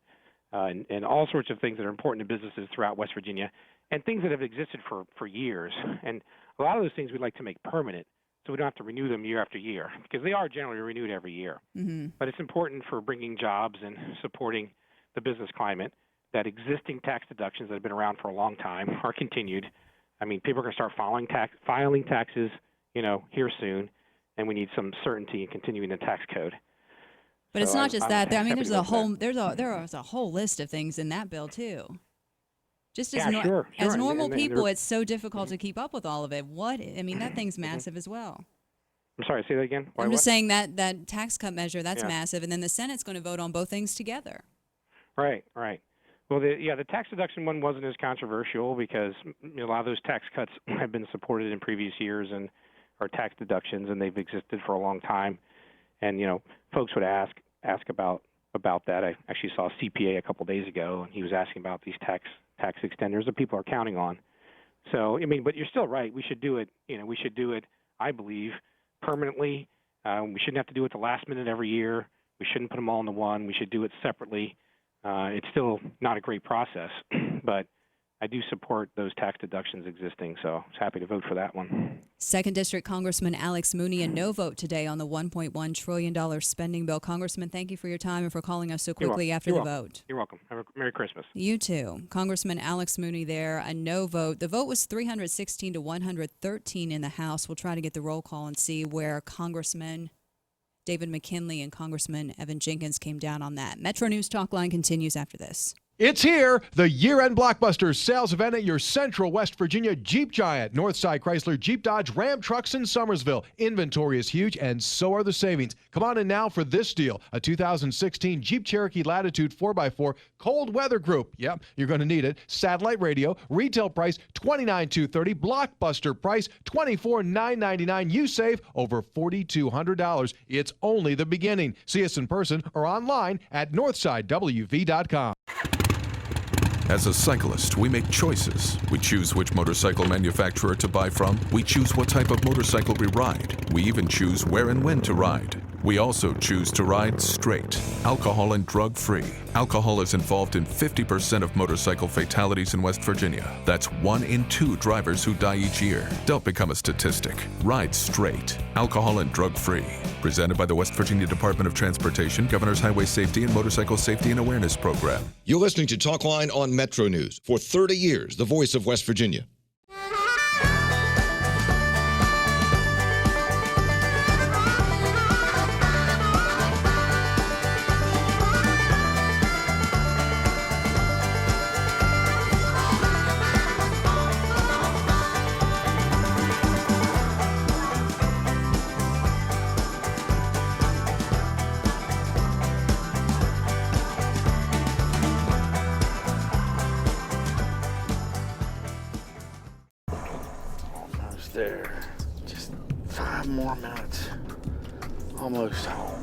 and all sorts of things that are important to businesses throughout West Virginia, and things that have existed for years. And a lot of those things we'd like to make permanent so we don't have to renew them year after year, because they are generally renewed every year. Mm-hmm. But it's important for bringing jobs and supporting the business climate that existing tax deductions that have been around for a long time are continued. I mean, people are going to start filing taxes, here soon, and we need some certainty in continuing the tax code. But it's not just that. I mean, there's a whole list of things in that bill too. Just as as normal people, it's so difficult to keep up with all of it. That thing's massive as well. I'm sorry, say that again. I'm just saying that tax cut measure, that's massive, and then the Senate's going to vote on both things together. Right. Well, the tax deduction one wasn't as controversial because a lot of those tax cuts have been supported in previous years and are tax deductions, and they've existed for a long time. And folks would ask about that. I actually saw a CPA a couple days ago, and he was asking about these tax extenders that people are counting on. So but you're still right. We should do it. We should do it, I believe, permanently. We shouldn't have to do it the last minute every year. We shouldn't put them all into one. We should do it separately. It's still not a great process, but I do support those tax deductions existing, so I was happy to vote for that one. 2nd District Congressman Alex Mooney, a no vote today on the $1.1 trillion spending bill. Congressman, thank you for your time and for calling us so quickly after the vote. You're welcome. Have a Merry Christmas. You too. Congressman Alex Mooney there, a no vote. The vote was 316 to 113 in the House. We'll try to get the roll call and see where Congressman David McKinley and Congressman Evan Jenkins came down on that. Metro News Talkline continues after this. It's here, the year-end blockbuster sales event at your Central West Virginia Jeep Giant. Northside Chrysler, Jeep, Dodge, Ram trucks in Summersville. Inventory is huge, and so are the savings. Come on in now for this deal, a 2016 Jeep Cherokee Latitude 4x4 cold weather group. Yep, you're going to need it. Satellite radio, retail price $29,230, blockbuster price $24,999. You save over $4,200. It's only the beginning. See us in person or online at northsidewv.com. As a cyclist, we make choices. We choose which motorcycle manufacturer to buy from. We choose what type of motorcycle we ride. We even choose where and when to ride. We also choose to ride straight, alcohol and drug-free. Alcohol is involved in 50% of motorcycle fatalities in West Virginia. That's 1 in 2 drivers who die each year. Don't become a statistic. Ride straight, alcohol and drug-free. Presented by the West Virginia Department of Transportation, Governor's Highway Safety and Motorcycle Safety and Awareness Program. You're listening to Talkline on Metro News. For 30 years, the voice of West Virginia. There. Just 5 more minutes. Almost home.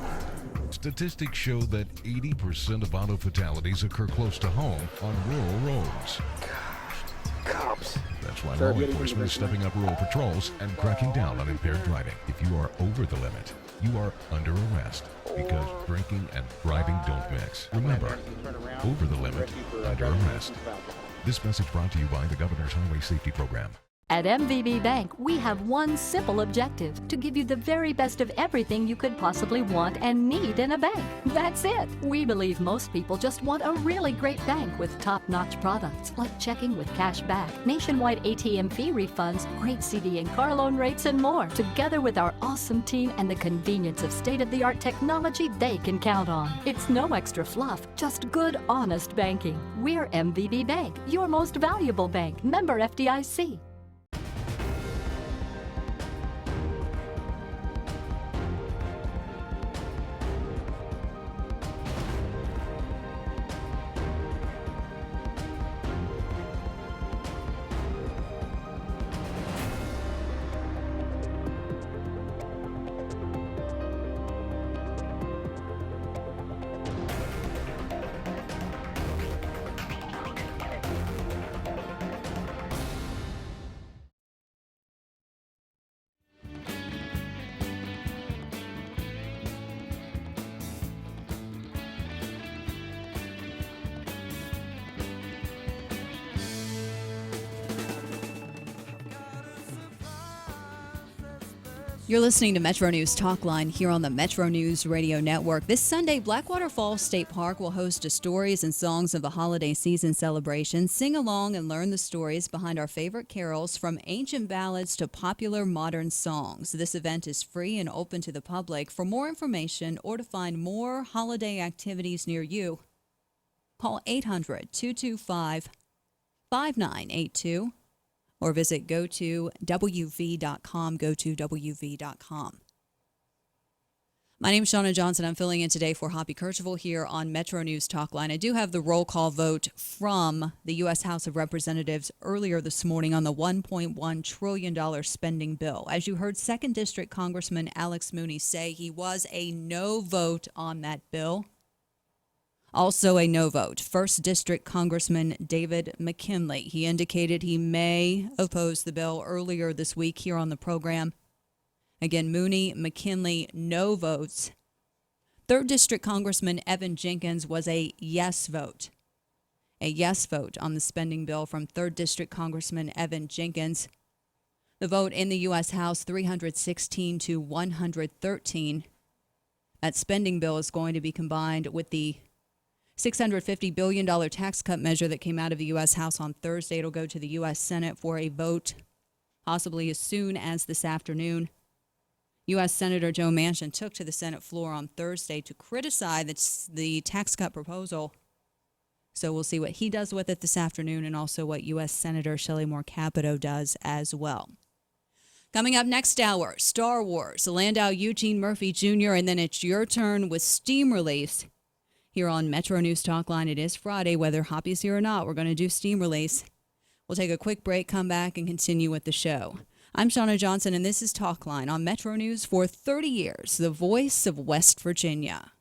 Statistics show that 80% of auto fatalities occur close to home on rural roads. Gosh, cops. That's That's why law enforcement is stepping up rural patrols and cracking down on impaired driving. If you are over the limit, you are under arrest because drinking and driving don't mix. Remember, over the limit, under arrest. This message brought to you by the Governor's Highway Safety Program. At MVB Bank, we have one simple objective: to give you the very best of everything you could possibly want and need in a bank. That's it. We believe most people just want a really great bank with top-notch products like checking with cash back, nationwide ATM fee refunds, great CD and car loan rates, and more. Together with our awesome team and the convenience of state-of-the-art technology they can count on. It's no extra fluff, just good, honest banking. We're MVB Bank, your most valuable bank. Member FDIC. You're listening to Metro News Talkline here on the Metro News Radio Network. This Sunday, Blackwater Falls State Park will host a Stories and Songs of the Holiday Season celebration. Sing along and learn the stories behind our favorite carols, from ancient ballads to popular modern songs. This event is free and open to the public. For more information or to find more holiday activities near you, call 800-225-5982. or visit go2wv.com, go2wv.com. My name is Shauna Johnson. I'm filling in today for Hoppy Kercheval here on Metro News Talkline. I do have the roll call vote from the U.S. House of Representatives earlier this morning on the $1.1 trillion spending bill. As you heard, 2nd District Congressman Alex Mooney say he was a no vote on that bill. Also a no vote, 1st District Congressman David McKinley. He indicated he may oppose the bill earlier this week here on the program. Again, Mooney, McKinley, no votes. 3rd District Congressman Evan Jenkins was a yes vote. A yes vote on the spending bill from 3rd District Congressman Evan Jenkins. The vote in the U.S. House, 316 to 113. That spending bill is going to be combined with the $650 billion tax cut measure that came out of the U.S. House on Thursday. It'll go to the U.S. Senate for a vote possibly as soon as this afternoon. U.S. Senator Joe Manchin took to the Senate floor on Thursday to criticize the tax cut proposal. So we'll see what he does with it this afternoon, and also what U.S. Senator Shelley Moore Capito does as well. Coming up next hour, Star Wars, Landau Eugene Murphy Jr., and then it's your turn with Steam Release. Here on Metro News Talkline, it is Friday. Whether Hoppy's here or not, we're going to do Steam Release. We'll take a quick break, come back, and continue with the show. I'm Shauna Johnson, and this is Talkline on Metro News for 30 years, the voice of West Virginia.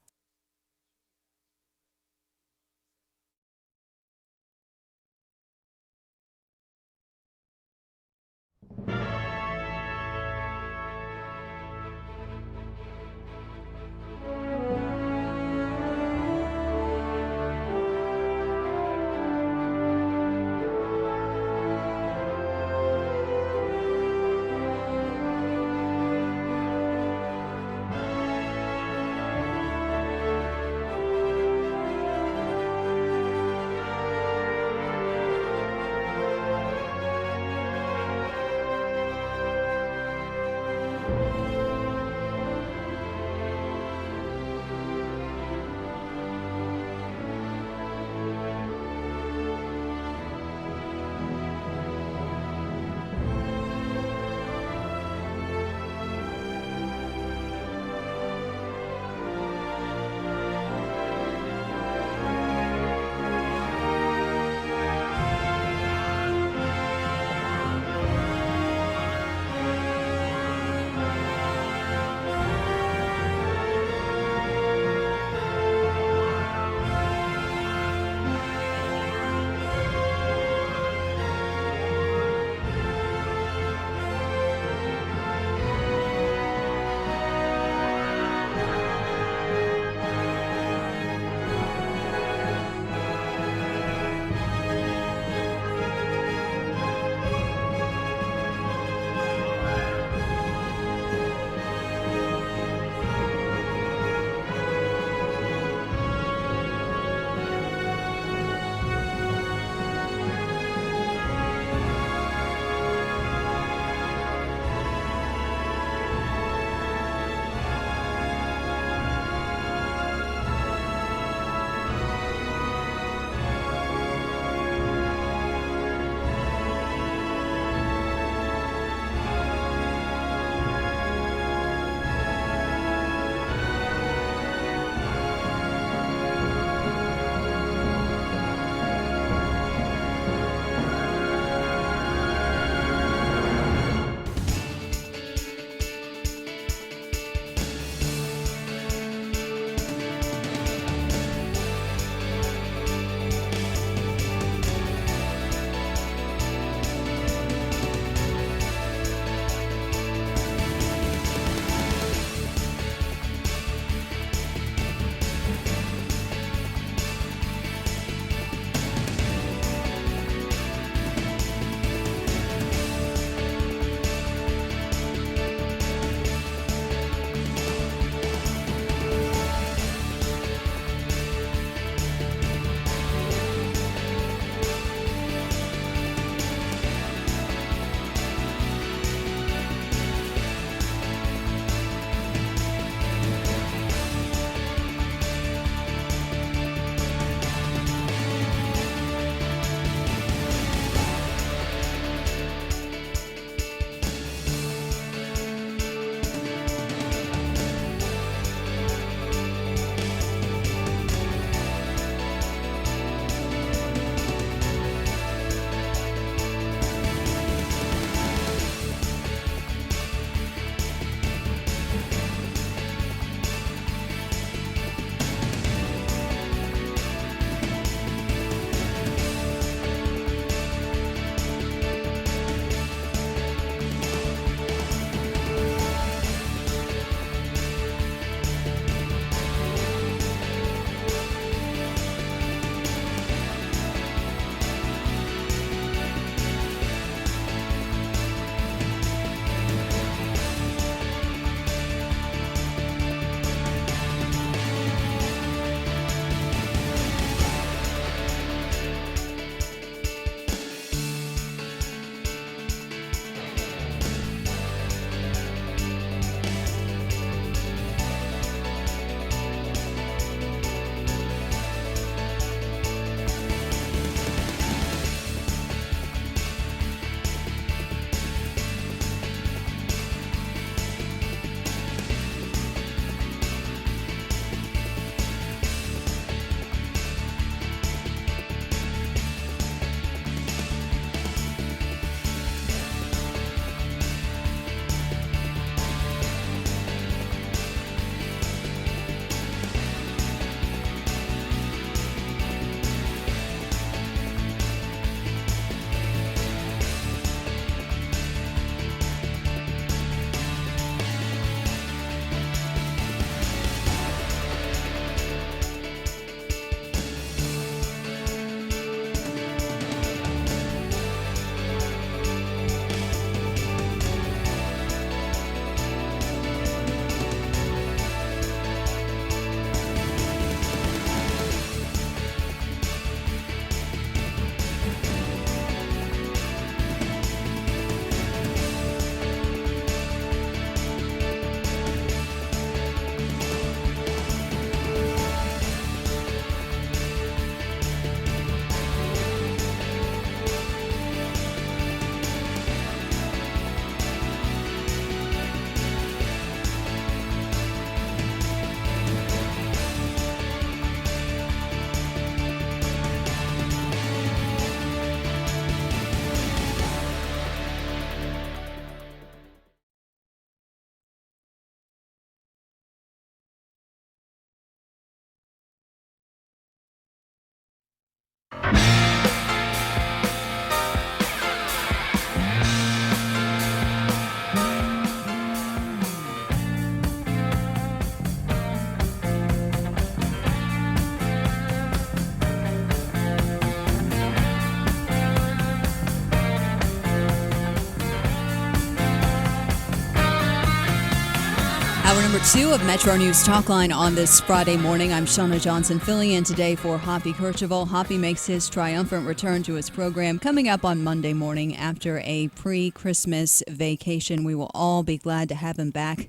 Hour number 2 of Metro News Talkline on this Friday morning. I'm Shauna Johnson, filling in today for Hoppy Kercheval. Hoppy makes his triumphant return to his program coming up on Monday morning after a pre-Christmas vacation. We will all be glad to have him back.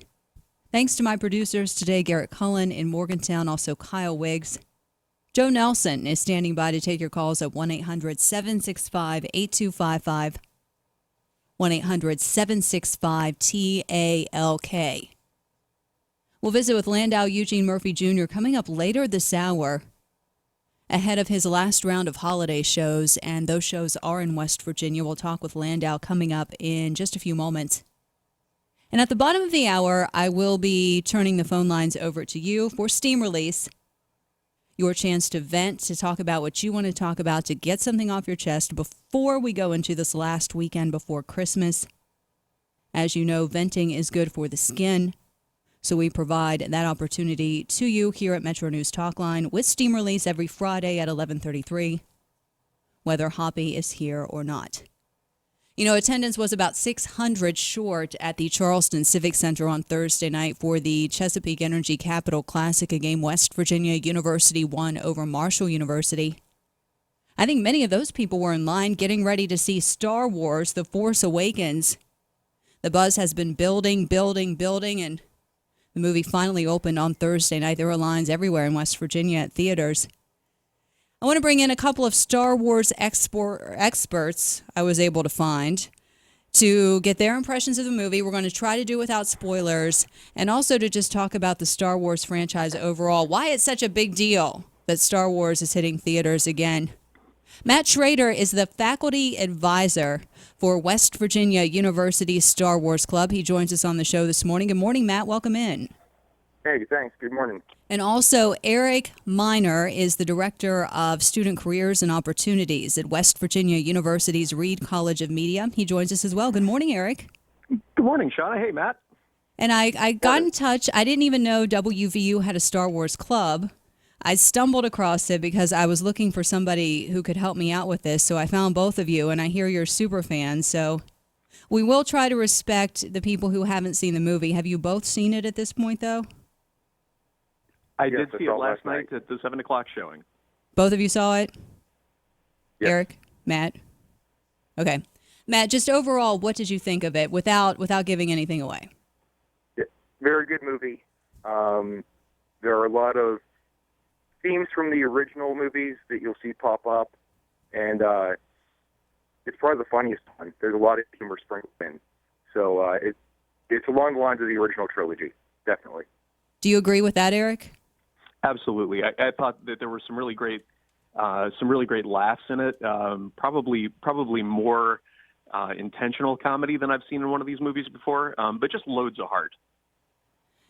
Thanks to my producers today, Garrett Cullen in Morgantown, also Kyle Wiggs. Joe Nelson is standing by to take your calls at 1-800-765-8255, 1-800-765-TALK. We'll visit with Landau Eugene Murphy Jr. coming up later this hour ahead of his last round of holiday shows, and those shows are in West Virginia. We'll talk with Landau coming up in just a few moments. And at the bottom of the hour, I will be turning the phone lines over to you for Steam Release, your chance to vent, to talk about what you want to talk about, to get something off your chest before we go into this last weekend before Christmas. As you know, venting is good for the skin. So we provide that opportunity to you here at Metro News Talkline with Steam Release every Friday at 11:33, whether Hoppy is here or not. You know, attendance was about 600 short at the Charleston Civic Center on Thursday night for the Chesapeake Energy Capital Classic, a game West Virginia University won over Marshall University. I think many of those people were in line getting ready to see Star Wars: The Force Awakens. The buzz has been building, and the movie finally opened on Thursday night. There were lines everywhere in West Virginia at theaters. I want to bring in a couple of Star Wars experts I was able to find to get their impressions of the movie. We're going to try to do without spoilers, and also to just talk about the Star Wars franchise overall, why it's such a big deal that Star Wars is hitting theaters again. Matt Schrader is the faculty advisor for West Virginia University's Star Wars Club. He joins us on the show this morning. Good morning, Matt. Welcome in. Hey, thanks. Good morning. And also, Eric Miner is the Director of Student Careers and Opportunities at West Virginia University's Reed College of Media. He joins us as well. Good morning, Eric. Good morning, Shauna. Hey, Matt. And I got in touch. I didn't even know WVU had a Star Wars club. I stumbled across it because I was looking for somebody who could help me out with this, so I found both of you, and I hear you're super fans, so we will try to respect the people who haven't seen the movie. Have you both seen it at this point, though? I did see it last night at the 7 o'clock showing. Both of you saw it? Yes. Eric? Matt? Okay. Matt, just overall, what did you think of it without giving anything away? Yeah, very good movie. There are a lot of themes from the original movies that you'll see pop up, and it's probably the funniest one. There's a lot of humor sprinkled in. So it's along the lines of the original trilogy, definitely. Do you agree with that, Eric? Absolutely. I thought that there were some really great laughs in it. Probably more intentional comedy than I've seen in one of these movies before, but just loads of heart.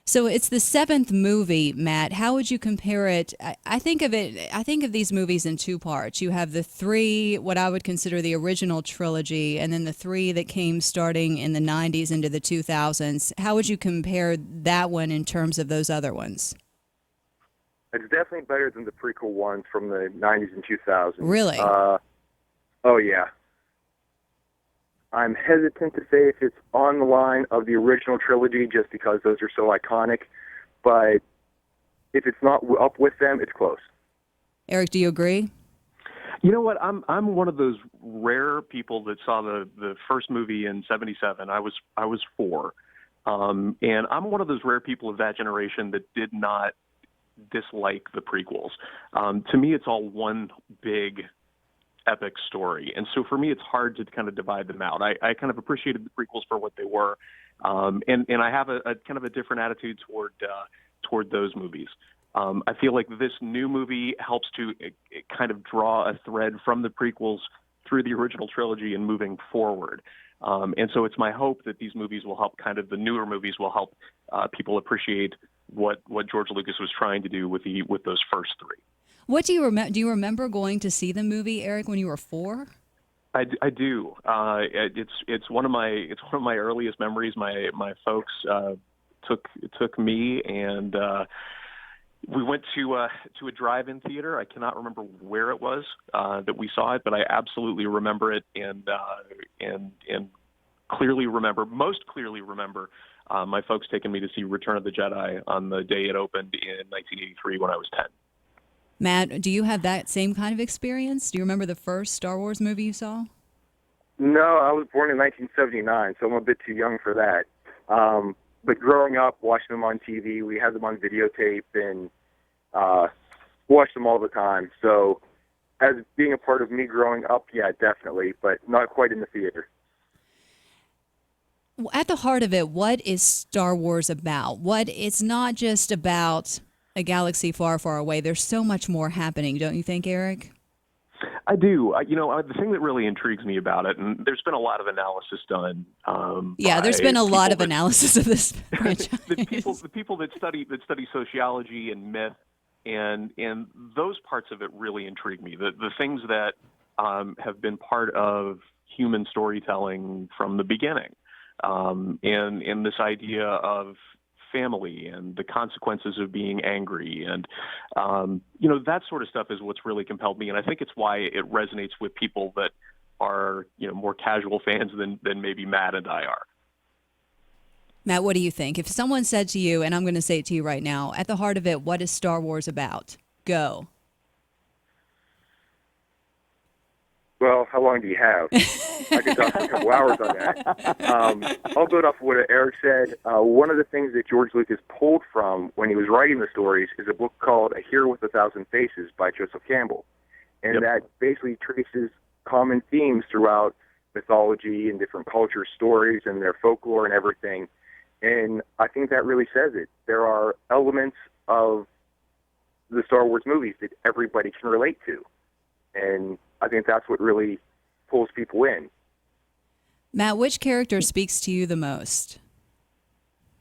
So it's the 7th movie, Matt. How would you compare it? I think of these movies in two parts. You have the 3, what I would consider the original trilogy, and then the 3 that came starting in the 90s into the 2000s. How would you compare that one in terms of those other ones? It's definitely better than the prequel ones from the 90s and 2000s. Really? Oh, yeah. I'm hesitant to say if it's on the line of the original trilogy just because those are so iconic, but if it's not up with them, it's close. Eric, do you agree? You know what? I'm one of those rare people that saw the first movie in '77. I was 4, and I'm one of those rare people of that generation that did not dislike the prequels. To me, it's all one big epic story. And so for me, it's hard to kind of divide them out. I kind of appreciated the prequels for what they were. And I have a kind of a different attitude toward those movies. I feel like this new movie helps to kind of draw a thread from the prequels through the original trilogy and moving forward. And so it's my hope that these movies will help, kind of the newer movies will help people appreciate what George Lucas was trying to do with those first 3. What do you remember? Do you remember going to see the movie, Eric, when you were 4? I do. It's one of my earliest memories. My folks took me, and we went to a drive-in theater. I cannot remember where it was that we saw it, but I absolutely remember it, and most clearly remember my folks taking me to see Return of the Jedi on the day it opened in 1983 when I was 10. Matt, do you have that same kind of experience? Do you remember the first Star Wars movie you saw? No, I was born in 1979, so I'm a bit too young for that. But growing up, watching them on TV, we had them on videotape and watched them all the time. So as being a part of me growing up, yeah, definitely, but not quite in the theater. At the heart of it, what is Star Wars about? It's not just about a galaxy far, far away. There's so much more happening, don't you think, Eric? I do. The thing that really intrigues me about it, and there's been a lot of analysis done. There's been a lot of analysis of this franchise. the people that study sociology and myth, and those parts of it really intrigue me. The things that have been part of human storytelling from the beginning, and this idea of family and the consequences of being angry, and that sort of stuff is what's really compelled me, and I think it's why it resonates with people that are more casual fans than maybe Matt and I are. Matt, what do you think? If someone said to you, and I'm going to say it to you right now, at the heart of it, what is Star Wars about? Go. Well, how long do you have? I could talk for a couple hours on that. I'll build off what Eric said. One of the things that George Lucas pulled from when he was writing the stories is a book called A Hero with a Thousand Faces by Joseph Campbell. And that basically traces common themes throughout mythology and different culture stories and their folklore and everything. And I think that really says it. There are elements of the Star Wars movies that everybody can relate to. And I think that's what really pulls people in. Matt, which character speaks to you the most?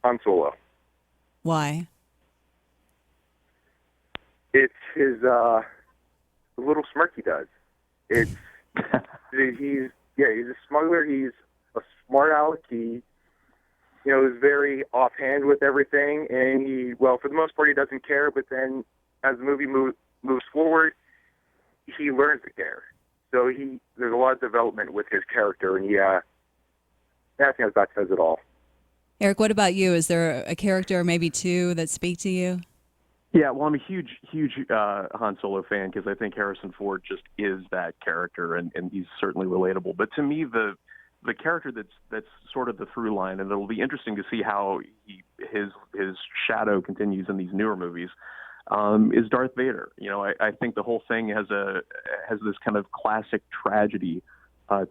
Han Solo. Why? It's his the little smirk he does. It's he's a smuggler. He's a smart aleck. He is very offhand with everything, and for the most part, he doesn't care. But then, as the movie moves forward, he learns to care. So there's a lot of development with his character, and I think that says it all. Eric, what about you? Is there a character, or maybe two, that speak to you? Yeah, well, I'm a huge Han Solo fan because I think Harrison Ford just is that character, and he's certainly relatable. But to me, the character that's sort of the through line, and it'll be interesting to see how his shadow continues in these newer movies, is Darth Vader. I think the whole thing has this kind of classic tragedy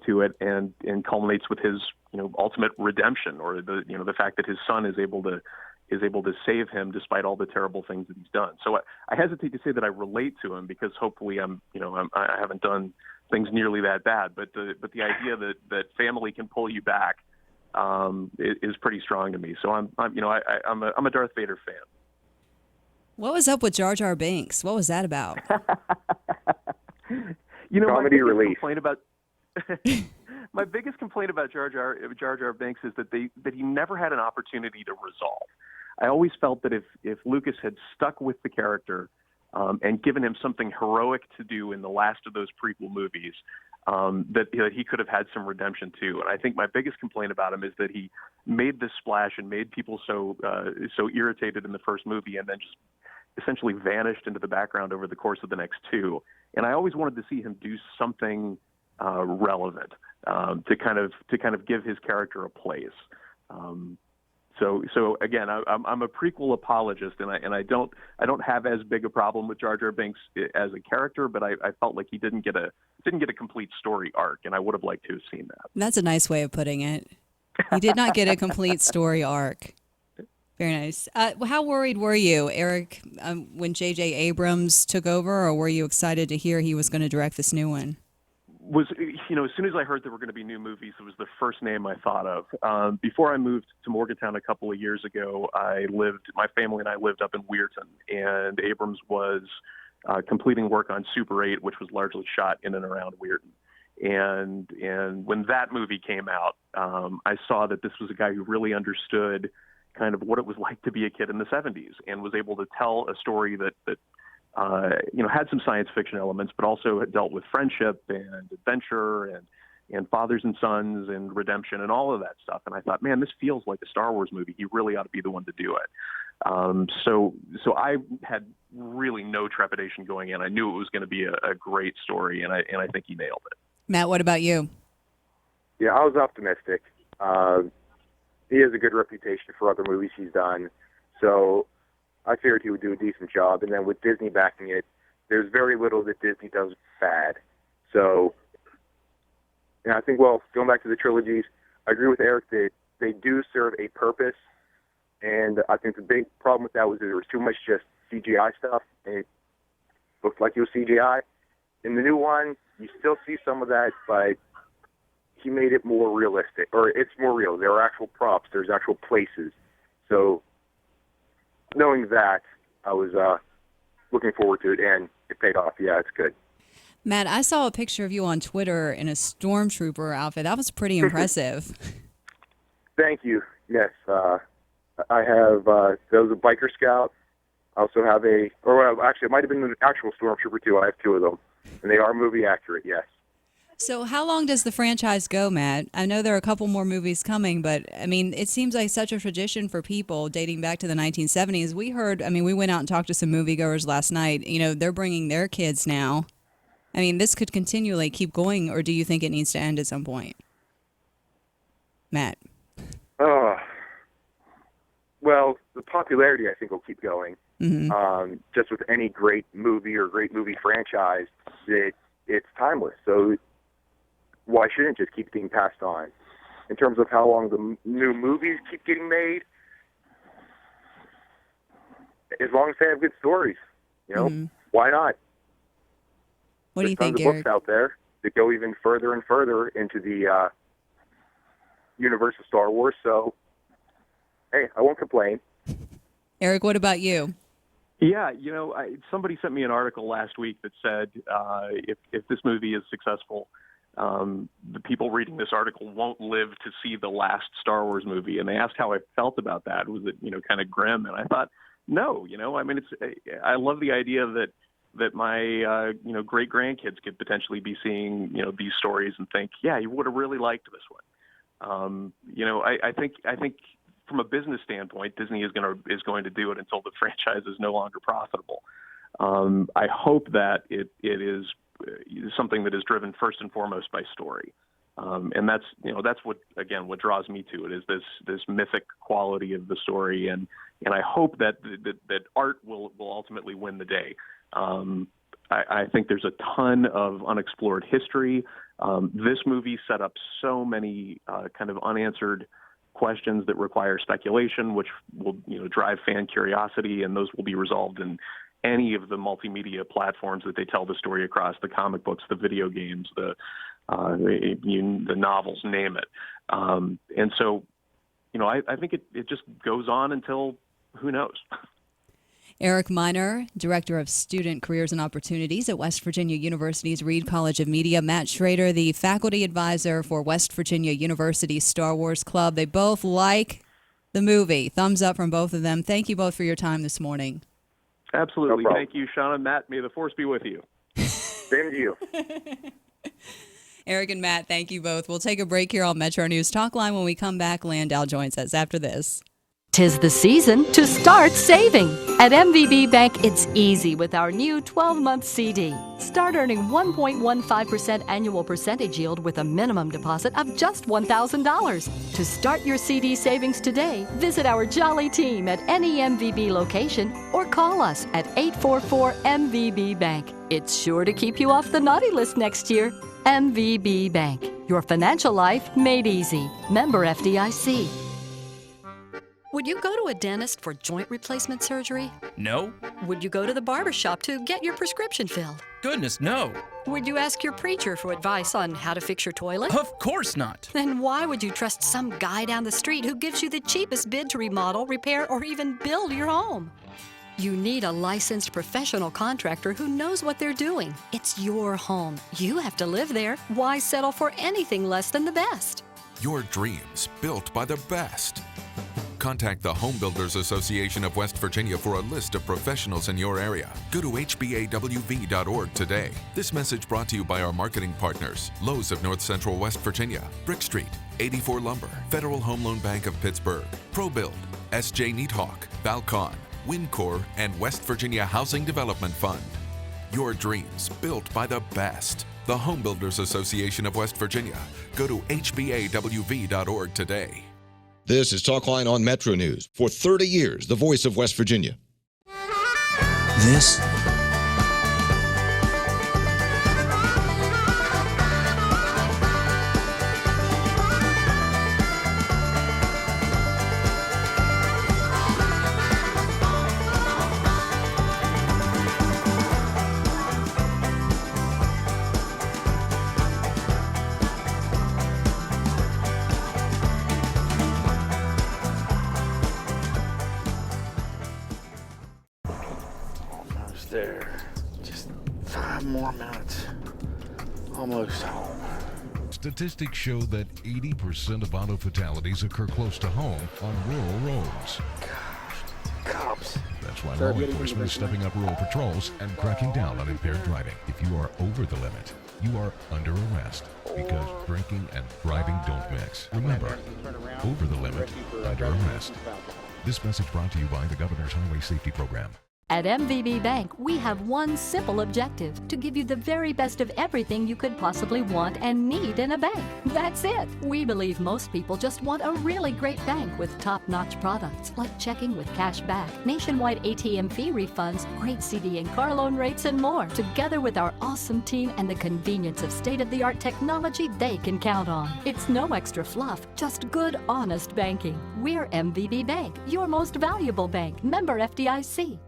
to it, and culminates with his ultimate redemption, or the fact that his son is able to save him despite all the terrible things that he's done. So I hesitate to say that I relate to him because hopefully I haven't done things nearly that bad. But the idea that family can pull you back is pretty strong to me. So I'm a Darth Vader fan. What was up with Jar Jar Binks? What was that about? Comedy relief. My biggest complaint about Jar Jar Binks is that he never had an opportunity to resolve. I always felt that if Lucas had stuck with the character and given him something heroic to do in the last of those prequel movies, that he could have had some redemption too. And I think my biggest complaint about him is that he made this splash and made people so irritated in the first movie, and then just essentially vanished into the background over the course of the next two. And I always wanted to see him do something relevant to kind of give his character a place. So again, I'm a prequel apologist, and I don't have as big a problem with Jar Jar Binks as a character, but I felt like he didn't get a complete story arc, and I would have liked to have seen that. That's a nice way of putting it. He did not get a complete story arc. Very nice. How worried were you, Eric, when J.J. Abrams took over, or were you excited to hear he was going to direct this new one? As soon as I heard there were going to be new movies, it was the first name I thought of. Before I moved to Morgantown a couple of years ago, my family and I lived up in Weirton, and Abrams was completing work on Super 8, which was largely shot in and around Weirton. And when that movie came out, I saw that this was a guy who really understood kind of what it was like to be a kid in the 70s, and was able to tell a story that had some science fiction elements, but also had dealt with friendship and adventure fathers and sons and redemption and all of that stuff. And I thought, man, this feels like a Star Wars movie. He really ought to be the one to do it. So I had really no trepidation going in. I knew it was going to be a great story, and I think he nailed it. Matt, what about you? Yeah, I was optimistic. He has a good reputation for other movies he's done, so I figured he would do a decent job. And then with Disney backing it, there's very little that Disney does bad. So, and I think, well, going back to the trilogies, I agree with Eric that they do serve a purpose. And I think the big problem with that was that there was too much just CGI stuff, and it looked like it was CGI. In the new one, you still see some of that, but he made it more realistic, or it's more real. There are actual props. There's actual places. So knowing that, I was looking forward to it, and it paid off. Yeah, it's good. Matt, I saw a picture of you on Twitter in a stormtrooper outfit. That was pretty impressive. Thank you. Yes, I have, that was a biker scout. I also have actually, it might have been an actual stormtrooper too. I have two of them, and they are movie accurate, yes. So how long does the franchise go, Matt? I know there are a couple more movies coming, but I mean, it seems like such a tradition for people dating back to the 1970s. We went out and talked to some moviegoers last night. You know, they're bringing their kids now. I mean, this could continually keep going, or do you think it needs to end at some point? Matt? Well, the popularity, I think, will keep going. Mm-hmm. Just with any great movie or great movie franchise, it's timeless. So why shouldn't it just keep being passed on? In terms of how long the new movies keep getting made, as long as they have good stories, why not? What do you think, Eric? There's tons of books out there that go even further and further into the universe of Star Wars, so hey, I won't complain. Eric, what about you? Yeah, somebody sent me an article last week that said if this movie is successful, the people reading this article won't live to see the last Star Wars movie. And they asked how I felt about that. Was it, kind of grim? And I thought, no, I mean, I love the idea that my, great grandkids could potentially be seeing, these stories and think, yeah, you would have really liked this one. I think from a business standpoint, Disney is going to do it until the franchise is no longer profitable. I hope that it is something that is driven first and foremost by story, and that's what draws me to it is this mythic quality of the story, and I hope that art will ultimately win the day. I think there's a ton of unexplored history. This movie set up so many kind of unanswered questions that require speculation, which will drive fan curiosity, and those will be resolved in any of the multimedia platforms that they tell the story across: the comic books, the video games, the novels, name it. And so, I think it just goes on until who knows. Eric Miner, Director of Student Careers and Opportunities at West Virginia University's Reed College of Media. Matt Schrader, the Faculty Advisor for West Virginia University's Star Wars Club. They both like the movie. Thumbs up from both of them. Thank you both for your time this morning. Absolutely. No Thank you, Sean and Matt. May the force be with you. Same to you. Eric and Matt, thank you both. We'll take a break here on Metro News Talkline. When we come back, Landau joins us after this. 'Tis the season to start saving. At MVB Bank, it's easy with our new 12-month CD. Start earning 1.15% annual percentage yield with a minimum deposit of just $1,000. To start your CD savings today, visit our jolly team at any MVB location or call us at 844-MVB-BANK. It's sure to keep you off the naughty list next year. MVB Bank, your financial life made easy. Member FDIC. Would you go to a dentist for joint replacement surgery? No. Would you go to the barbershop to get your prescription filled? Goodness, no. Would you ask your preacher for advice on how to fix your toilet? Of course not. Then why would you trust some guy down the street who gives you the cheapest bid to remodel, repair, or even build your home? You need a licensed professional contractor who knows what they're doing. It's your home. You have to live there. Why settle for anything less than the best? Your dreams built by the best. Contact the Home Builders Association of West Virginia for a list of professionals in your area. Go to hbawv.org today. This message brought to you by our marketing partners, Lowe's of North Central West Virginia, Brick Street, 84 Lumber, Federal Home Loan Bank of Pittsburgh, ProBuild, SJ Neathawk, Valcon, Windcor, and West Virginia Housing Development Fund. Your dreams built by the best. The Home Builders Association of West Virginia. Go to hbawv.org today. This is Talkline on MetroNews. For 30 years, the voice of West Virginia. This there. Just 5 more minutes. Almost home. Statistics show that 80% of auto fatalities occur close to home on rural roads. Cops. That's why law enforcement is stepping up rural patrols and cracking down on impaired driving. If you are over the limit, you are under arrest because drinking and driving don't mix. Remember, over the limit, under arrest. This message brought to you by the Governor's Highway Safety Program. At MVB Bank, we have one simple objective: to give you the very best of everything you could possibly want and need in a bank. That's it. We believe most people just want a really great bank with top-notch products like checking with cash back, nationwide ATM fee refunds, great CD and car loan rates, and more. Together with our awesome team and the convenience of state-of-the-art technology they can count on. It's no extra fluff, just good, honest banking. We're MVB Bank, your most valuable bank. Member FDIC.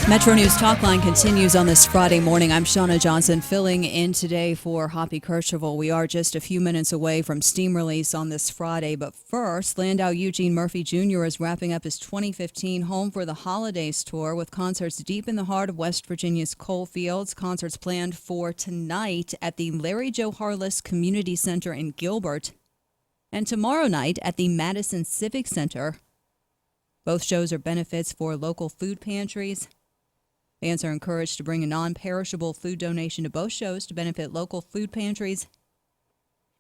Metro News Talkline continues on this Friday morning. I'm Shauna Johnson, filling in today for Hoppy Kercheval. We are just a few minutes away from steam release on this Friday, but first, Landau Eugene Murphy Jr. is wrapping up his 2015 Home for the Holidays tour with concerts deep in the heart of West Virginia's coal fields. Concerts planned for tonight at the Larry Joe Harless Community Center in Gilbert and tomorrow night at the Madison Civic Center. Both shows are benefits for local food pantries. Fans are encouraged to bring a non-perishable food donation to both shows to benefit local food pantries,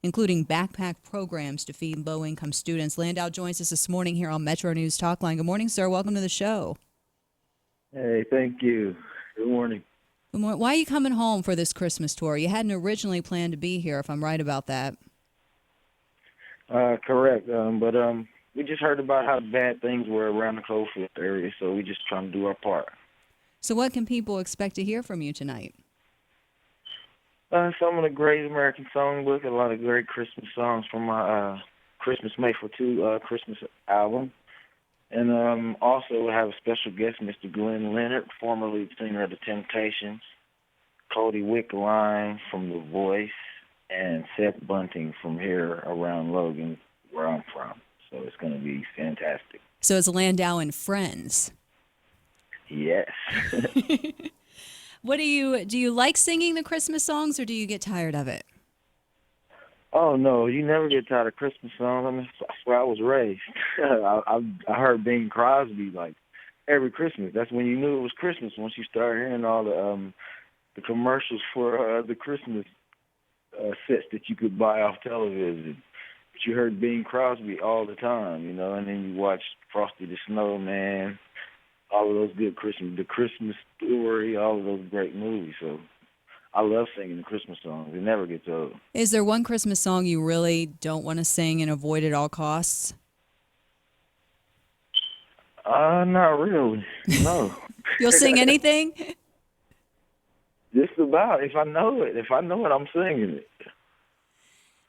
including backpack programs to feed low-income students. Landau joins us this morning here on Metro News Talkline. Good morning, sir. Welcome to the show. Hey, thank you. Good morning. Good morning. Why are you coming home for this Christmas tour? You hadn't originally planned to be here, if I'm right about that. Correct. But we just heard about how bad things were around the Coalfield area, so we just trying to do our part. So what can people expect to hear from you tonight? Some of the great American songbook, a lot of great Christmas songs from my Christmas Made for Two Christmas album. And also we have a special guest, Mr. Glenn Leonard, former lead singer of The Temptations, Cody Wickline from The Voice, and Seth Bunting from here around Logan, where I'm from. So it's going to be fantastic. So it's Landau and Friends. Yes. What do you like singing the Christmas songs, or do you get tired of it? Oh no, you never get tired of Christmas songs. I mean, that's where I was raised. I heard Bing Crosby like every Christmas. That's when you knew it was Christmas, once you started hearing all the commercials for the Christmas sets that you could buy off television. But you heard Bing Crosby all the time, you know, and then you watched Frosty the Snowman, all of those good Christmas, The Christmas Story, all of those great movies. So I love singing the Christmas songs. It never gets old. Is there one Christmas song you really don't want to sing and avoid at all costs? Not really. No. You'll sing anything? Just about. If I know it, I'm singing it.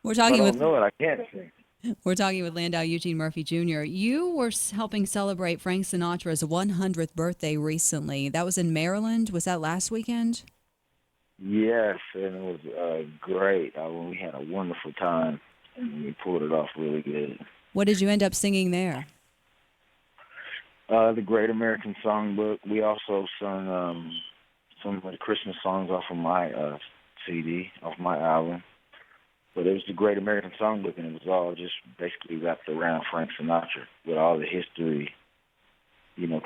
We're talking if I with don't know it, I can't sing. We're talking with Landau Eugene Murphy Jr. You were helping celebrate Frank Sinatra's 100th birthday recently. That was in Maryland. Was that last weekend? Yes, and it was great. We had a wonderful time, and we pulled it off really good. What did you end up singing there? The Great American Songbook. We also sung some of the Christmas songs off of my CD, off my album. But it was the Great American Songbook, and it was all just basically wrapped around Frank Sinatra with all the history,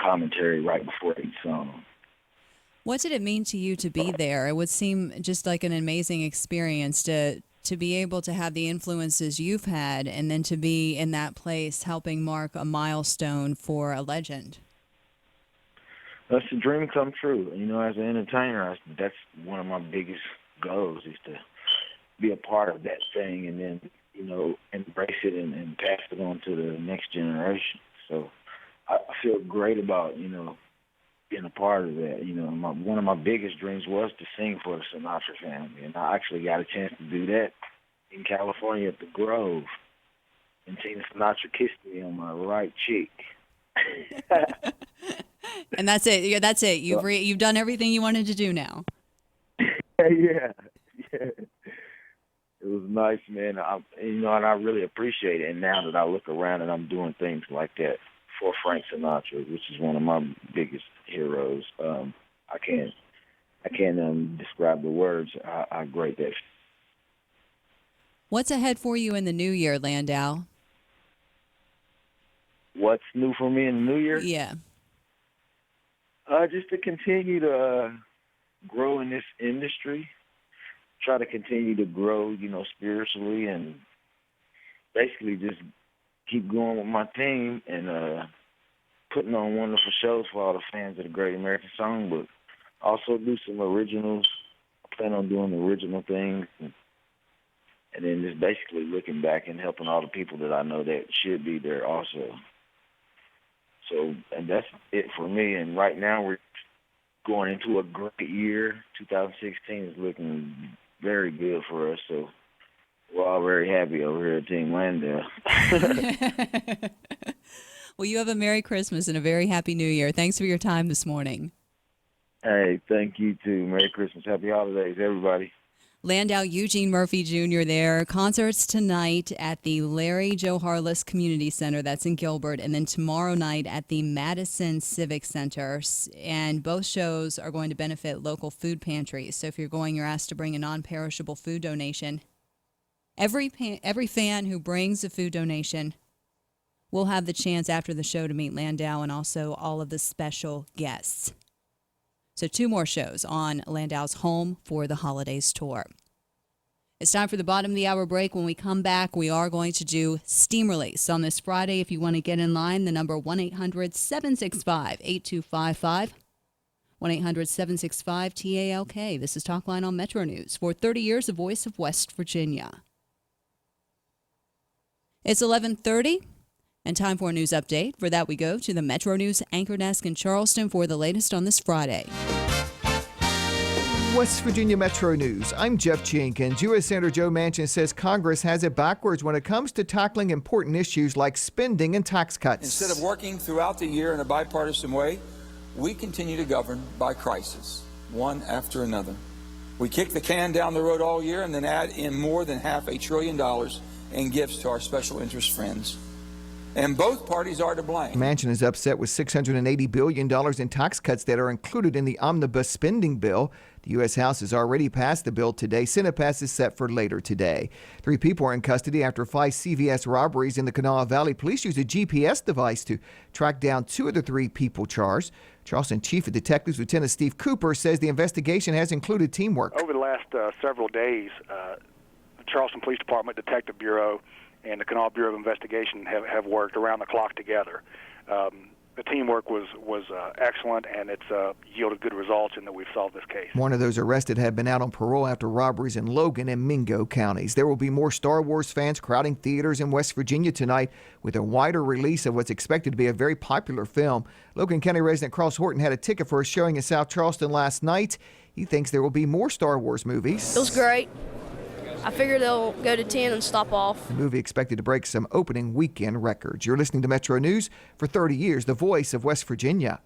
commentary right before each song. What did it mean to you to be there? It would seem just like an amazing experience to be able to have the influences you've had and then to be in that place helping mark a milestone for a legend. That's a dream come true. As an entertainer, that's one of my biggest goals is to be a part of that thing and then, embrace it and pass it on to the next generation. So I feel great about, being a part of that. One of my biggest dreams was to sing for the Sinatra family, and I actually got a chance to do that in California at the Grove. And Tina Sinatra kissed me on my right cheek. And that's it. Yeah, that's it. You've done everything you wanted to do now. Yeah. It was nice, man. And I really appreciate it. And now that I look around and I'm doing things like that for Frank Sinatra, which is one of my biggest heroes, I can't describe the words how great that. What's ahead for you in the new year, Landau? What's new for me in the new year? Yeah. Just to continue to grow in this industry. Try to continue to grow, spiritually, and basically just keep going with my team and putting on wonderful shows for all the fans of the Great American Songbook. Also do some originals. I plan on doing original things, and then just basically looking back and helping all the people that I know that should be there also. So, and that's it for me. And right now we're going into a great year. 2016 is looking very good for us, so we're all very happy over here at Team Landau. Well, you have a Merry Christmas and a very Happy New Year. Thanks for your time this morning. Hey, thank you too. Merry Christmas. Happy holidays, everybody. Landau Eugene Murphy Jr. there. Concerts tonight at the Larry Joe Harless Community Center, that's in Gilbert, and then tomorrow night at the Madison Civic Center. And both shows are going to benefit local food pantries. So if you're going, you're asked to bring a non-perishable food donation. Every fan who brings a food donation will have the chance after the show to meet Landau and also all of the special guests. So 2 more shows on Landau's Home for the Holidays tour. It's time for the bottom of the hour break. When we come back, we are going to do Steam Release on this Friday. If you want to get in line, the number 1-800-765-8255. 1-800-765-TALK. This is Talkline on Metro News. For 30 years, the voice of West Virginia. It's 11:30. And time for a news update. For that, we go to the Metro News anchor desk in Charleston for the latest on this Friday. West Virginia Metro News. I'm Jeff Jenkins. U.S. Senator Joe Manchin says Congress has it backwards when it comes to tackling important issues like spending and tax cuts. Instead of working throughout the year in a bipartisan way, we continue to govern by crisis, one after another. We kick the can down the road all year and then add in more than $500 billion in gifts to our special interest friends. And both parties are to blame. Manchin is upset with $680 billion in tax cuts that are included in the omnibus spending bill. The U.S. House has already passed the bill today. Senate pass is set for later today. 3 people are in custody after 5 CVS robberies in the Kanawha Valley. Police used a GPS device to track down 2 of the 3 people charged. Charleston Chief of Detectives Lieutenant Steve Cooper says the investigation has included teamwork. Over the last several days, the Charleston Police Department Detective Bureau and the Kanawha Bureau of Investigation have worked around the clock together. the teamwork was excellent, and it's yielded good results in that we've solved this case. One of those arrested had been out on parole after robberies in Logan and Mingo counties. There will be more Star Wars fans crowding theaters in West Virginia tonight with a wider release of what's expected to be a very popular film. Logan County resident Cross Horton had a ticket for a showing in South Charleston last night. He thinks there will be more Star Wars movies. It was great. I figure they'll go to 10 and stop off. The movie expected to break some opening weekend records. You're listening to Metro News. For 30 years, the voice of West Virginia.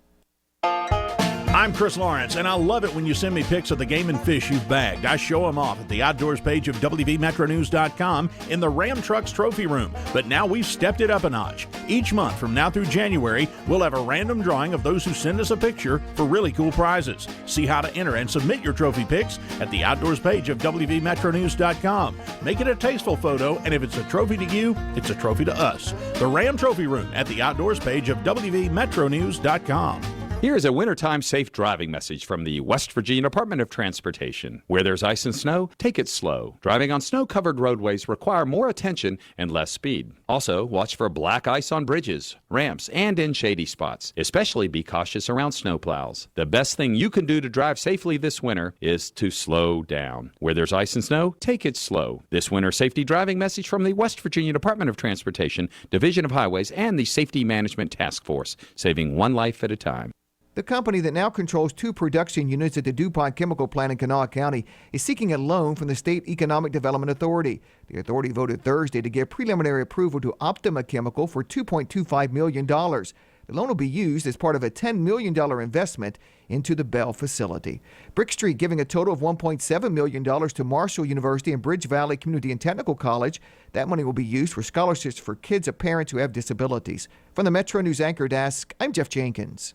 I'm Chris Lawrence, and I love it when you send me pics of the game and fish you've bagged. I show them off at the outdoors page of WVMetroNews.com in the Ram Trucks Trophy Room. But now we've stepped it up a notch. Each month from now through January, we'll have a random drawing of those who send us a picture for really cool prizes. See how to enter and submit your trophy pics at the outdoors page of WVMetroNews.com. Make it a tasteful photo, and if it's a trophy to you, it's a trophy to us. The Ram Trophy Room at the outdoors page of WVMetroNews.com. Here is a wintertime safe driving message from the West Virginia Department of Transportation. Where there's ice and snow, take it slow. Driving on snow-covered roadways require more attention and less speed. Also, watch for black ice on bridges, ramps, and in shady spots. Especially be cautious around snowplows. The best thing you can do to drive safely this winter is to slow down. Where there's ice and snow, take it slow. This winter safety driving message from the West Virginia Department of Transportation, Division of Highways, and the Safety Management Task Force, saving one life at a time. The company that now controls 2 production units at the DuPont Chemical Plant in Kanawha County is seeking a loan from the State Economic Development Authority. The authority voted Thursday to give preliminary approval to Optima Chemical for $2.25 million. The loan will be used as part of a $10 million investment into the Bell facility. Brick Street giving a total of $1.7 million to Marshall University and Bridge Valley Community and Technical College. That money will be used for scholarships for kids of parents who have disabilities. From the Metro News Anchor Desk, I'm Jeff Jenkins.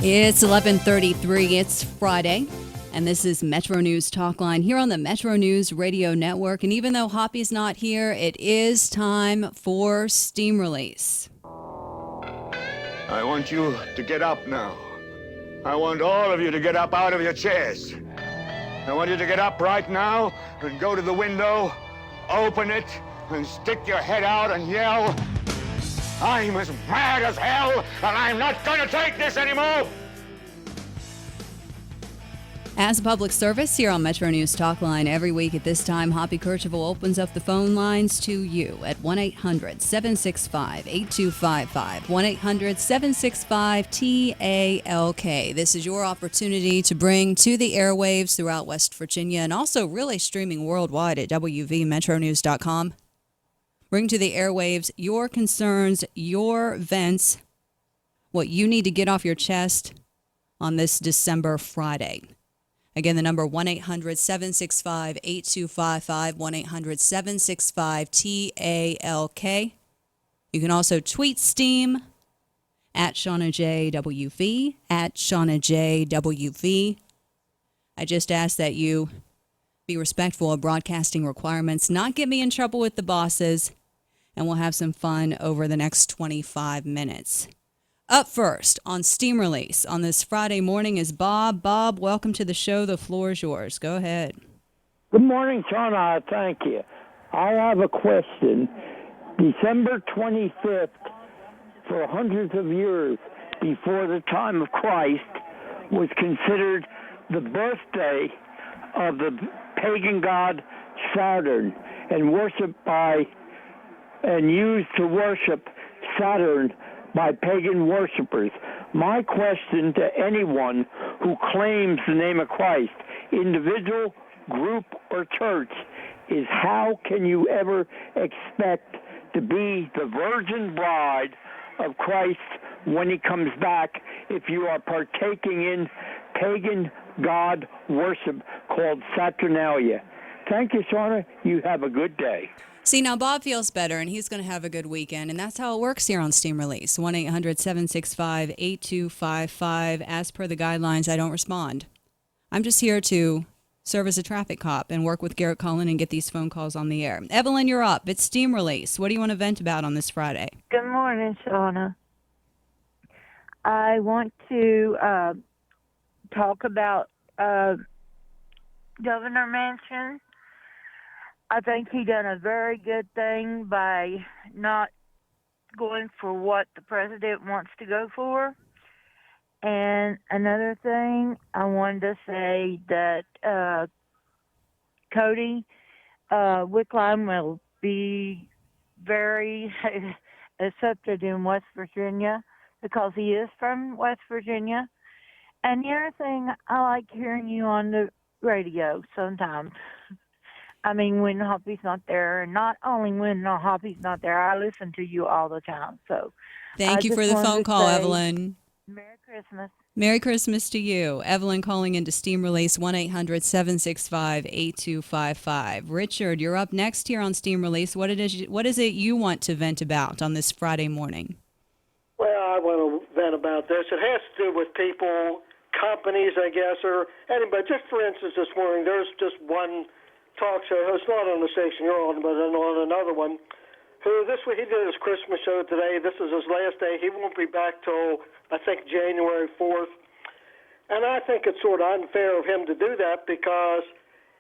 It's 11:33. It's Friday, and this is Metro News Talkline here on the Metro News Radio Network. And even though Hoppy's not here, it is time for steam release. I want you to get up now. I want all of you to get up out of your chairs. I want you to get up right now and go to the window, open it, and stick your head out and yell, "I'm as mad as hell, and I'm not going to take this anymore!" As a public service here on Metro News Talkline, every week at this time, Hoppy Kercheval opens up the phone lines to you at 1-800-765-8255, 1-800-765-TALK. This is your opportunity to bring to the airwaves throughout West Virginia and also really streaming worldwide at WVMetroNews.com. Bring to the airwaves your concerns, your vents, what you need to get off your chest on this December Friday. Again, the number 1-800-765-8255, 1-800-765-TALK. You can also tweet STEAM at ShaunaJWV, at ShaunaJWV. I just ask that you be respectful of broadcasting requirements, not get me in trouble with the bosses, and we'll have some fun over the next 25 minutes. Up first on Steam Release on this Friday morning is Bob. Bob, welcome to the show. The floor is yours. Go ahead. Good morning, Shauna. Thank you. I have a question. December 25th, for hundreds of years before the time of Christ, was considered the birthday of the pagan god Saturn and worshipped by and used to worship Saturn by pagan worshipers. My question to anyone who claims the name of Christ, individual, group, or church, is how can you ever expect to be the virgin bride of Christ when he comes back if you are partaking in pagan god worship called Saturnalia? Thank you, Shauna. You have a good day. See, now Bob feels better, and he's going to have a good weekend, and that's how it works here on Steam Release. 1-800-765-8255. As per the guidelines, I don't respond. I'm just here to serve as a traffic cop and work with Garrett Cullen and get these phone calls on the air. Evelyn, you're up. It's steam release. What do you want to vent about on this Friday? Good morning, Shauna. I want to talk about Governor Manchin. I think he done a very good thing by not going for what the president wants to go for. And another thing, I wanted to say that Cody Wickline will be very accepted in West Virginia because he is from West Virginia. And the other thing, I like hearing you on the radio sometimes. I mean, when Hoppy's not there, and not only when Hoppy's not there, I listen to you all the time. So, Thank you for the phone call, Evelyn. Merry Christmas. Merry Christmas to you. Evelyn calling into Steam Release 1-800-765-8255. Richard, you're up next here on Steam Release. What is it you want to vent about on this Friday morning? Well, I want to vent about this. It has to do with people, companies, I guess, or anybody. Just for instance, this morning, there's just one talk show host, not on the station you're on, but on another one, who this week he did his Christmas show today. This is his last day. He won't be back till, I think, January 4th. And I think it's sort of unfair of him to do that because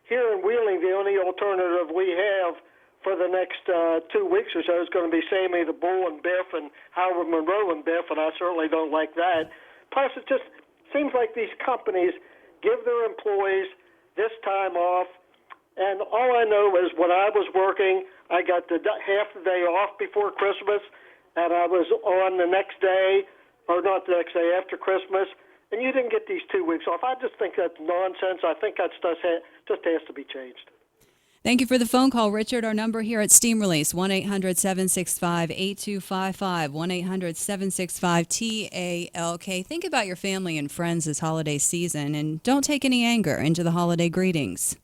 here in Wheeling, the only alternative we have for the next 2 weeks or so is going to be Sammy the Bull and Biff and Howard Monroe and Biff, and I certainly don't like that. Plus, it just seems like these companies give their employees this time off. And all I know is when I was working, I got half the day off before Christmas, and I was on the next day, or not the next day, after Christmas, and you didn't get these 2 weeks off. I just think that's nonsense. I think that just has to be changed. Thank you for the phone call, Richard. Our number here at Steam Release, 1-800-765-8255, 1-800-765-TALK. Think about your family and friends this holiday season, and don't take any anger into the holiday greetings.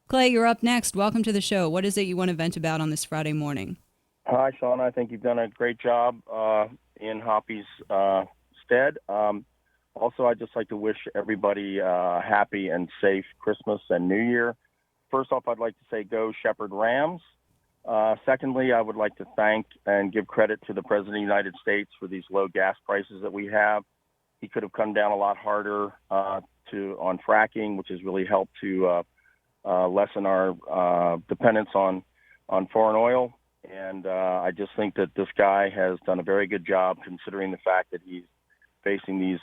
Clay, you're up next. Welcome to the show. What is it you want to vent about on this Friday morning? Hi, Sean. I think you've done a great job in Hoppy's stead. Also, I'd just like to wish everybody a happy and safe Christmas and New Year. First off, I'd like to say go Shepherd Rams. Secondly, I would like to thank and give credit to the President of the United States for these low gas prices that we have. He could have come down a lot harder on fracking, which has really helped to lessen our dependence on foreign oil. And I just think that this guy has done a very good job considering the fact that he's facing these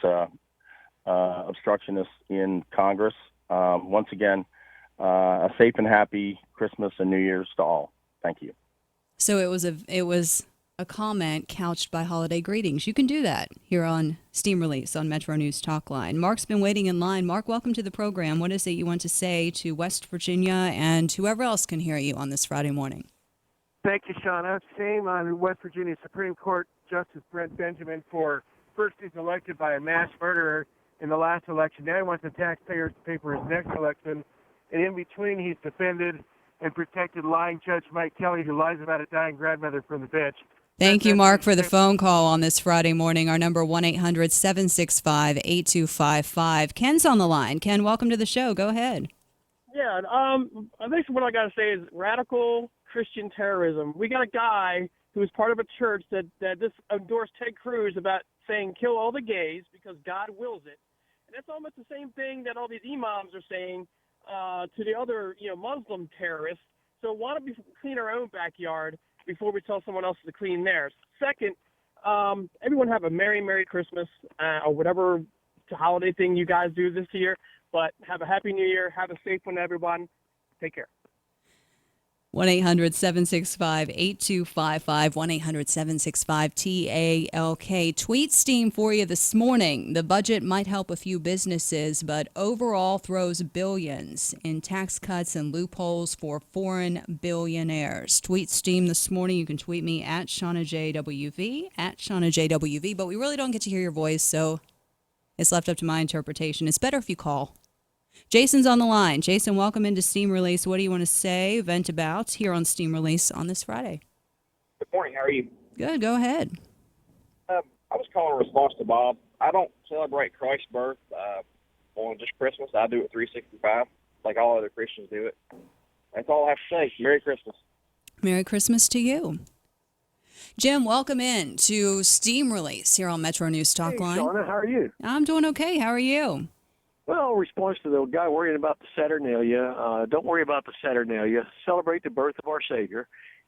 obstructionists in Congress. Once again, a safe and happy Christmas and New Year's to all. Thank you. So it was a comment couched by holiday greetings. You can do that here on Steam Release on MetroNews Talkline. Mark's been waiting in line. Mark, welcome to the program. What is it you want to say to West Virginia and whoever else can hear you on this Friday morning? Thank you, Sean. I'm saying on West Virginia Supreme Court Justice Brent Benjamin first he's elected by a mass murderer in the last election. Now he wants the taxpayers to pay for his next election. And in between, he's defended and protected lying Judge Mike Kelly, who lies about a dying grandmother from the bench. Thank you, Mark, for the phone call on this Friday morning. Our number 1-800-765-8255. Ken's on the line. Ken, welcome to the show. Go ahead. Yeah, I think what I got to say is radical Christian terrorism. We got a guy who was part of a church that just endorsed Ted Cruz about saying kill all the gays because God wills it. And that's almost the same thing that all these imams are saying to the other, Muslim terrorists. So why don't we clean our own backyard before we tell someone else to clean theirs? Second, everyone have a Merry Christmas or whatever holiday thing you guys do this year. But have a Happy New Year. Have a safe one, everyone. Take care. 1-800-765-8255, 1-800-765-TALK. Tweet steam for you this morning. The budget might help a few businesses, but overall throws billions in tax cuts and loopholes for foreign billionaires. Tweet steam this morning. You can tweet me at ShaunaJWV, at ShaunaJWV, but we really don't get to hear your voice, so it's left up to my interpretation. It's better if you call. Jason's on the line. Jason, welcome into Steam Release. What do you want to say, vent about here on Steam Release on this Friday? Good morning. How are you? Good. Go ahead. I was calling in response to Bob. I don't celebrate Christ's birth. on just Christmas. I do it 365, like all other Christians do it. That's all I have to say. Merry Christmas. Merry Christmas to you. Jim, welcome in to Steam Release here on Metro News Talkline. Hey, Shauna, how are you? I'm doing okay. How are you? Well, in response to the guy worrying about the Saturnalia, don't worry about the Saturnalia. Celebrate the birth of our Savior.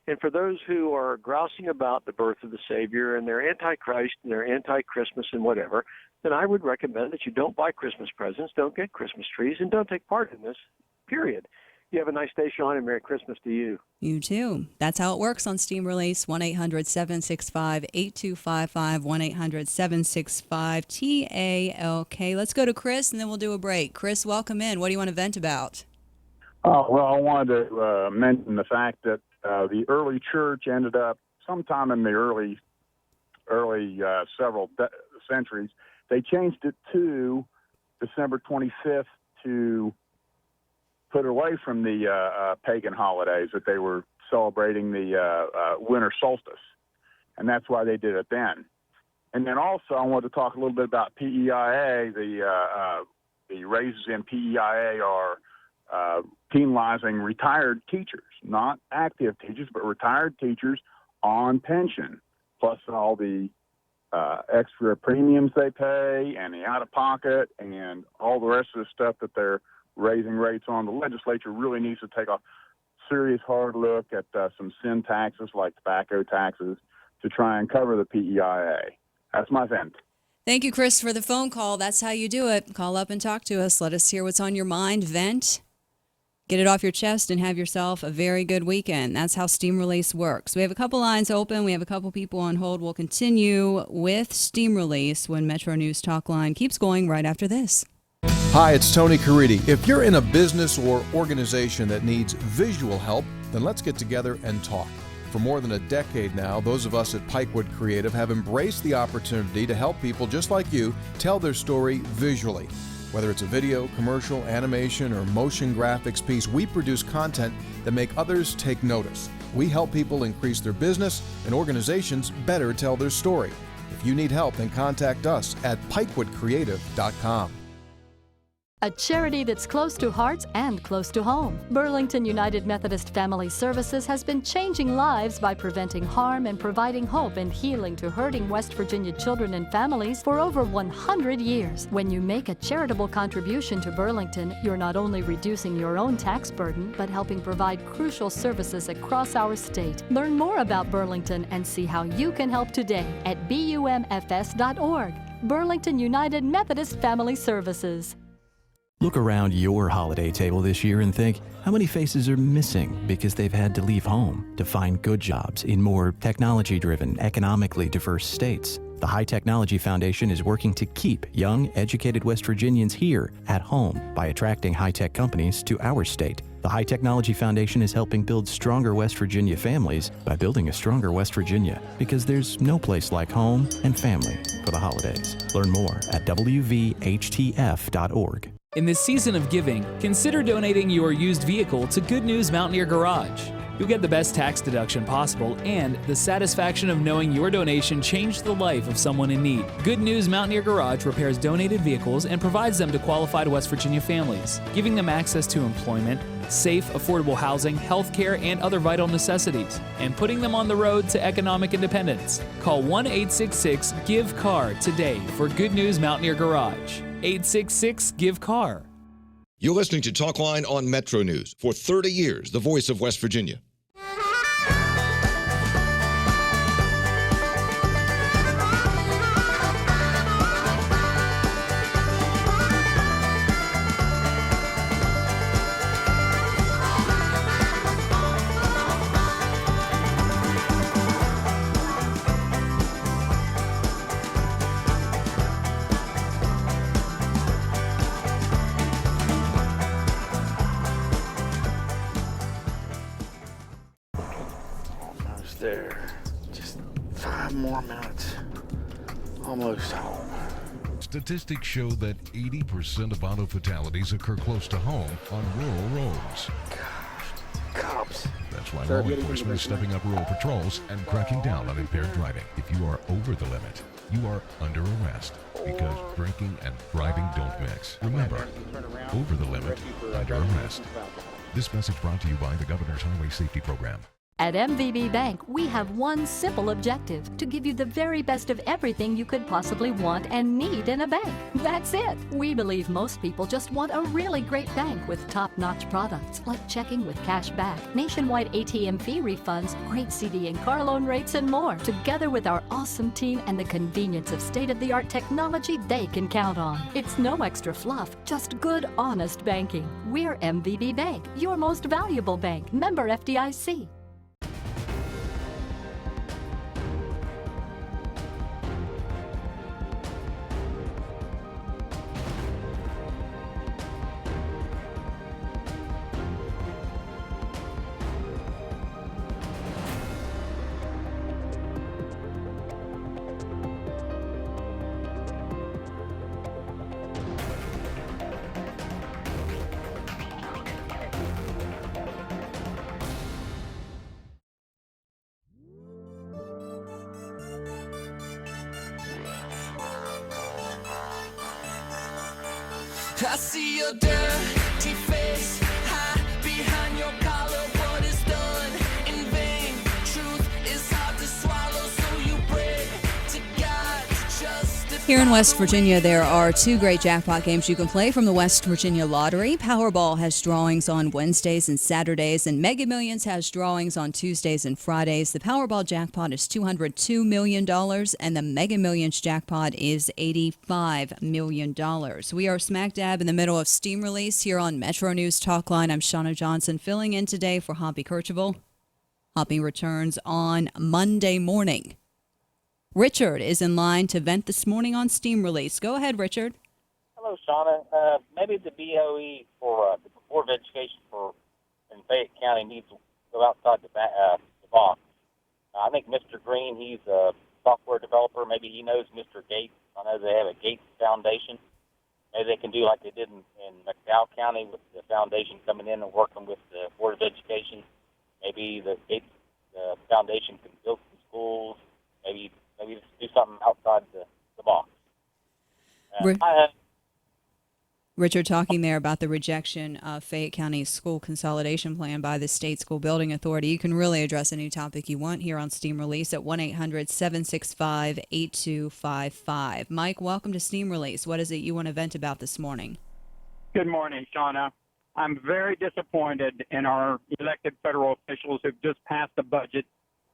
And for those who are grousing about the birth of the Savior and they're anti-Christ and they're anti-Christmas and whatever, then I would recommend that you don't buy Christmas presents, don't get Christmas trees, and don't take part in this, period. You have a nice day, Sean, and Merry Christmas to you. You too. That's how it works on Steam Release. 1-800-765-8255, 1-800-765-TALK. Let's go to Chris, and then we'll do a break. Chris, welcome in. What do you want to vent about? Oh, well, I wanted to mention the fact that the early church ended up sometime in the early several centuries. They changed it to December 25th to put away from the pagan holidays that they were celebrating the winter solstice, and that's why they did it then. And then also I wanted to talk a little bit about PEIA. The raises in PEIA are penalizing retired teachers, not active teachers, but retired teachers on pension, plus all the extra premiums they pay and the out-of-pocket and all the rest of the stuff that they're raising rates on. The legislature really needs to take a serious hard look at some sin taxes like tobacco taxes to try and cover the PEIA. That's my vent. Thank you, Chris, for the phone call. That's how you do it. Call up and talk to us. Let us hear what's on your mind. Vent. Get it off your chest and have yourself a very good weekend. That's how Steam Release works. We have a couple lines open. We have a couple people on hold. We'll continue with Steam Release when Metro News Talkline keeps going right after this. Hi, it's Tony Caridi. If you're in a business or organization that needs visual help, then let's get together and talk. For more than a decade now, those of us at Pikewood Creative have embraced the opportunity to help people just like you tell their story visually. Whether it's a video, commercial, animation, or motion graphics piece, we produce content that make others take notice. We help people increase their business and organizations better tell their story. If you need help, then contact us at pikewoodcreative.com. A charity that's close to hearts and close to home. Burlington United Methodist Family Services has been changing lives by preventing harm and providing hope and healing to hurting West Virginia children and families for over 100 years. When you make a charitable contribution to Burlington, you're not only reducing your own tax burden, but helping provide crucial services across our state. Learn more about Burlington and see how you can help today at bumfs.org. Burlington United Methodist Family Services. Look around your holiday table this year and think, how many faces are missing because they've had to leave home to find good jobs in more technology-driven, economically diverse states? The High Technology Foundation is working to keep young, educated West Virginians here at home by attracting high-tech companies to our state. The High Technology Foundation is helping build stronger West Virginia families by building a stronger West Virginia, because there's no place like home and family for the holidays. Learn more at wvhtf.org. In this season of giving, consider donating your used vehicle to Good News Mountaineer Garage. You'll get the best tax deduction possible and the satisfaction of knowing your donation changed the life of someone in need. Good News Mountaineer Garage repairs donated vehicles and provides them to qualified West Virginia families, giving them access to employment, safe, affordable housing, health care, and other vital necessities, and putting them on the road to economic independence. Call 1-866-GIVE-CAR today for Good News Mountaineer Garage. 866-GIVE-CAR. You're listening to Talkline on Metro News. For 30 years, the voice of West Virginia. There. Just 5 more minutes. Almost home. Statistics show that 80% of auto fatalities occur close to home on rural roads. Cops. That's why law enforcement is stepping up rural patrols and cracking down on impaired driving. If you are over the limit, you are under arrest because drinking and driving don't mix. Remember, over the limit, under arrest. This message brought to you by the Governor's Highway Safety Program. At MVB Bank, we have one simple objective: to give you the very best of everything you could possibly want and need in a bank. That's it. We believe most people just want a really great bank with top-notch products like checking with cash back, nationwide ATM fee refunds, great CD and car loan rates, and more. Together with our awesome team and the convenience of state-of-the-art technology they can count on. It's no extra fluff, just good, honest banking. We're MVB Bank, your most valuable bank. Member FDIC. I see your dirty face, hide behind your collar. What is done in vain? Truth is hard to swallow, so you pray to God to justify. Here in West Virginia, there are two great jackpot games you can play from the West Virginia Lottery. Powerball has drawings on Wednesdays and Saturdays, and Mega Millions has drawings on Tuesdays and Fridays. The Powerball jackpot is $202 million, and the Mega Millions jackpot is $85 million. We are smack dab in the middle of steam release here on Metro News Talkline. I'm Shauna Johnson, filling in today for Hoppy Kercheval. Hoppy returns on Monday morning. Richard is in line to vent this morning on steam release. Go ahead, Richard. Hello, Shauna. Maybe the BOE for the Board of Education in Fayette County needs to go outside the box. I think Mr. Green, he's a software developer. Maybe he knows Mr. Gates. I know they have a Gates Foundation. Maybe they can do like they did in McDowell County with the foundation coming in and working with the Board of Education. Maybe the Gates Foundation can build some schools. Maybe do something outside the box. Richard talking there about the rejection of Fayette County's school consolidation plan by the State School Building Authority. You can really address any topic you want here on Steam Release at 1-800-765-8255. Mike, welcome to Steam Release. What is it you want to vent about this morning? Good morning, Shauna. I'm very disappointed in our elected federal officials who've just passed a budget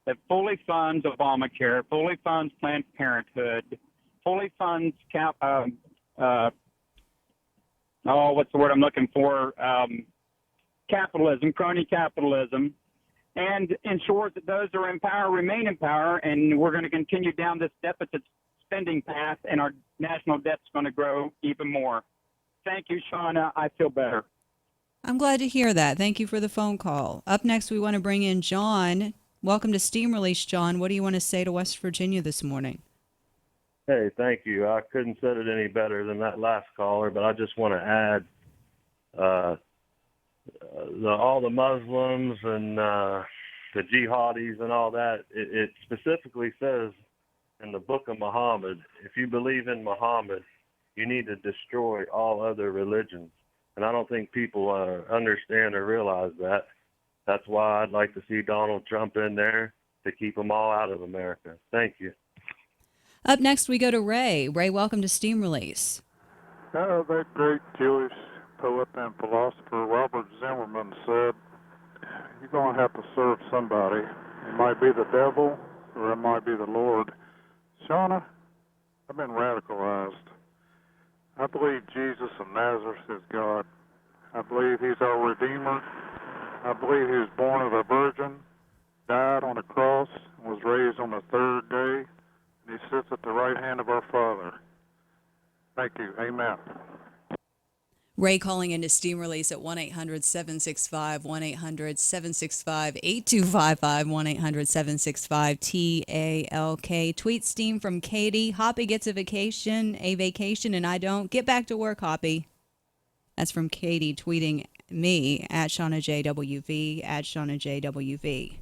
that fully funds Obamacare, fully funds Planned Parenthood, fully funds what's the word I'm looking for? Capitalism, crony capitalism, and ensures that those who are in power remain in power, and we're going to continue down this deficit spending path, and our national debt's going to grow even more. Thank you, Shauna. I feel better. I'm glad to hear that. Thank you for the phone call. Up next, we want to bring in John. Welcome to Steam Release, John. What do you want to say to West Virginia this morning? Hey, thank you. I couldn't said it any better than that last caller, but I just want to add all the Muslims and the jihadis and all that. It specifically says in the book of Muhammad, if you believe in Muhammad, you need to destroy all other religions. And I don't think people understand or realize that. That's why I'd like to see Donald Trump in there to keep them all out of America. Thank you. Up next, we go to Ray. Ray, welcome to Steam Release. That great Jewish poet and philosopher Robert Zimmerman said, you're going to have to serve somebody. It might be the devil or it might be the Lord. Shauna, I've been radicalized. I believe Jesus of Nazareth is God. I believe he's our Redeemer. I believe he was born of a virgin, died on a cross, and was raised on the third day, and he sits at the right hand of our Father. Thank you. Amen. Ray calling into Steam Release at 1-800-765-8255, 1-800-765-TALK. Tweet Steam from Katie. Hoppy gets a vacation, and I don't. Get back to work, Hoppy. That's from Katie tweeting me at ShaunaJWV, at ShaunaJWV.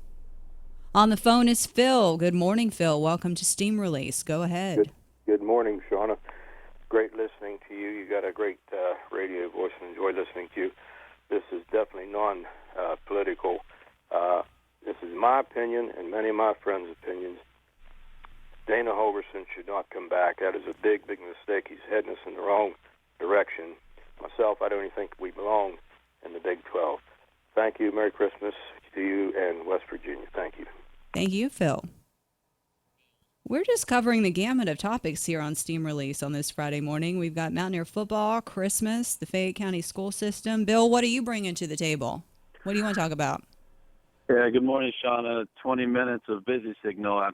On the phone is Phil. Good morning, Phil. Welcome to Steam Release. Go ahead. Good morning, Shauna. great listening to you. You got a great radio voice and enjoy listening to you. This is definitely non-political. This is my opinion and many of my friends' opinions. Dana Holgerson should not come back. That is a big, big mistake. He's heading us in the wrong direction. Myself, I don't even think we belong in the Big 12. Thank you. Merry Christmas to you and West Virginia. Thank you. Thank you, Phil. We're just covering the gamut of topics here on Steam Release on this Friday morning. We've got Mountaineer football, Christmas, the Fayette County school system. Bill, what are you bringing to the table? What do you want to talk about? Yeah, good morning, Shauna. 20 minutes of busy signal. I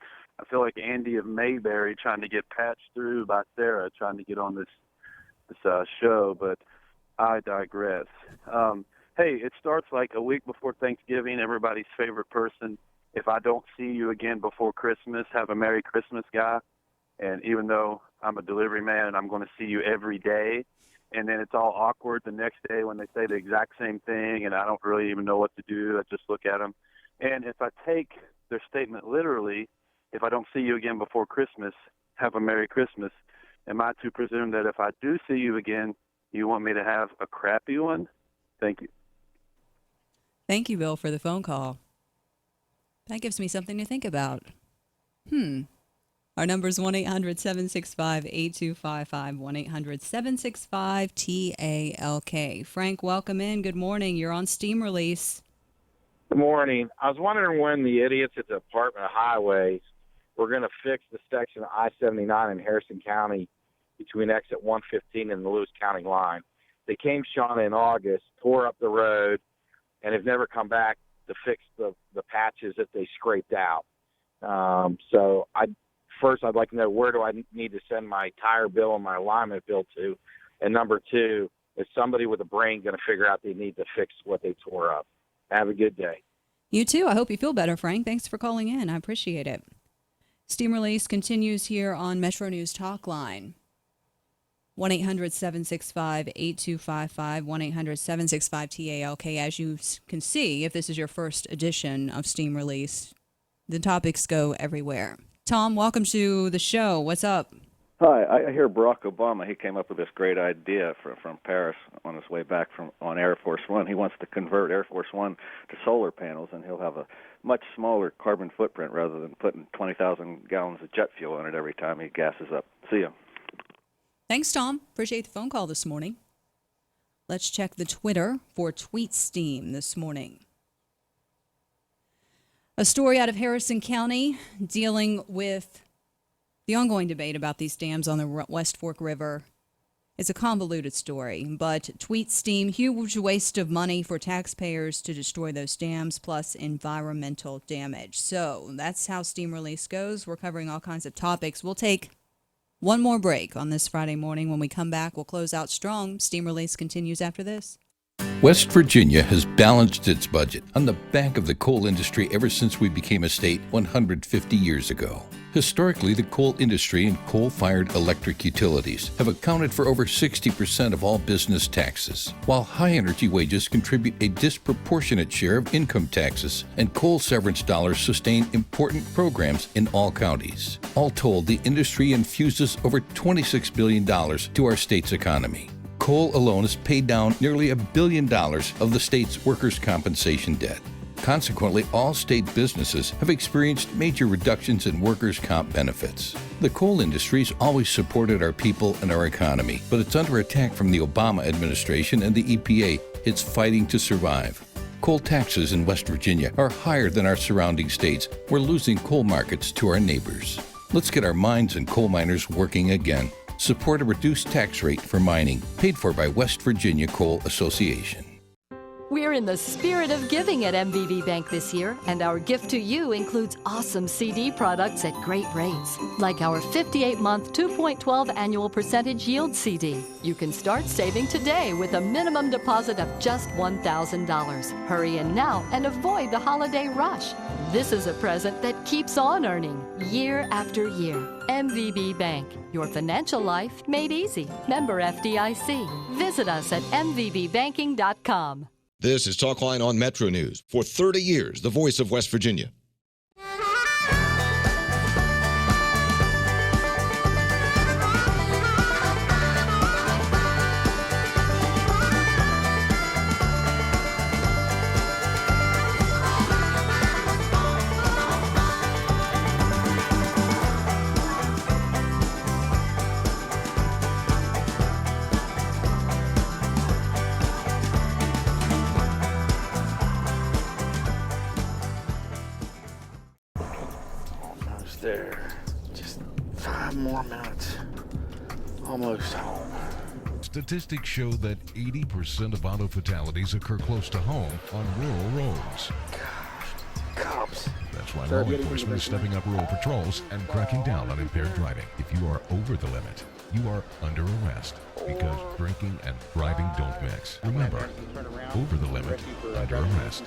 feel like Andy of Mayberry trying to get patched through by Sarah trying to get on this show, but I digress. Hey, it starts like a week before Thanksgiving, everybody's favorite person. If I don't see you again before Christmas, have a Merry Christmas, guy. And even though I'm a delivery man and I'm going to see you every day, and then it's all awkward the next day when they say the exact same thing and I don't really even know what to do. I just look at them. And if I take their statement literally, if I don't see you again before Christmas, have a Merry Christmas, am I to presume that if I do see you again, you want me to have a crappy one? Thank you. Thank you, Bill, for the phone call. That gives me something to think about. Our number is 1-800-765-8255, 1-800-765-TALK. Frank, welcome in. Good morning. You're on Steam Release. Good morning. I was wondering when the idiots at the Department of Highways were going to fix the section of I-79 in Harrison County between exit 115 and the Lewis County line. They came, Shauna, in August, tore up the road, and have never come back to fix the patches that they scraped out. So I'd like to know, where do I need to send my tire bill and my alignment bill to? And number two, is somebody with a brain going to figure out they need to fix what they tore up? Have a good day. You too. I hope you feel better, Frank. Thanks for calling in. I appreciate it. Steam Release continues here on MetroNews Talkline. 1-800-765-8255, 1-800-765-TALK. As you can see, if this is your first edition of Steam Release, the topics go everywhere. Tom, welcome to the show. What's up? Hi, I hear Barack Obama, he came up with this great idea from Paris on his way back on Air Force One. He wants to convert Air Force One to solar panels, and he'll have a much smaller carbon footprint rather than putting 20,000 gallons of jet fuel in it every time he gasses up. See ya. Thanks, Tom. Appreciate the phone call this morning. Let's check the Twitter for Tweet Steam this morning. A story out of Harrison County dealing with the ongoing debate about these dams on the West Fork River. It's a convoluted story, but Tweet Steam, huge waste of money for taxpayers to destroy those dams, plus environmental damage. So that's how Steam Release goes. We're covering all kinds of topics. We'll take one more break on this Friday morning. When we come back, we'll close out strong. Steam Release continues after this. West Virginia has balanced its budget on the back of the coal industry ever since we became a state 150 years ago. Historically, the coal industry and coal-fired electric utilities have accounted for over 60% of all business taxes, while high-energy wages contribute a disproportionate share of income taxes, and coal severance dollars sustain important programs in all counties. All told, the industry infuses over $26 billion to our state's economy. Coal alone has paid down nearly $1 billion of the state's workers' compensation debt. Consequently, all state businesses have experienced major reductions in workers' comp benefits. The coal industry has always supported our people and our economy, but it's under attack from the Obama administration and the EPA. It's fighting to survive. Coal taxes in West Virginia are higher than our surrounding states. We're losing coal markets to our neighbors. Let's get our mines and coal miners working again. Support a reduced tax rate for mining, paid for by West Virginia Coal Association. We're in the spirit of giving at MVB Bank this year, and our gift to you includes awesome CD products at great rates, like our 58-month 2.12 annual percentage yield CD. You can start saving today with a minimum deposit of just $1,000. Hurry in now and avoid the holiday rush. This is a present that keeps on earning year after year. MVB Bank, your financial life made easy. Member FDIC. Visit us at mvbbanking.com. This is Talkline on MetroNews. For 30 years, the voice of West Virginia. 5 more minutes. Almost home. Statistics show that 80% of auto fatalities occur close to home on rural roads. Cops. That's why law enforcement is stepping up rural patrols and cracking down on impaired driving. If you are over the limit, you are under arrest because drinking and driving don't mix. Remember, over the limit, under arrest.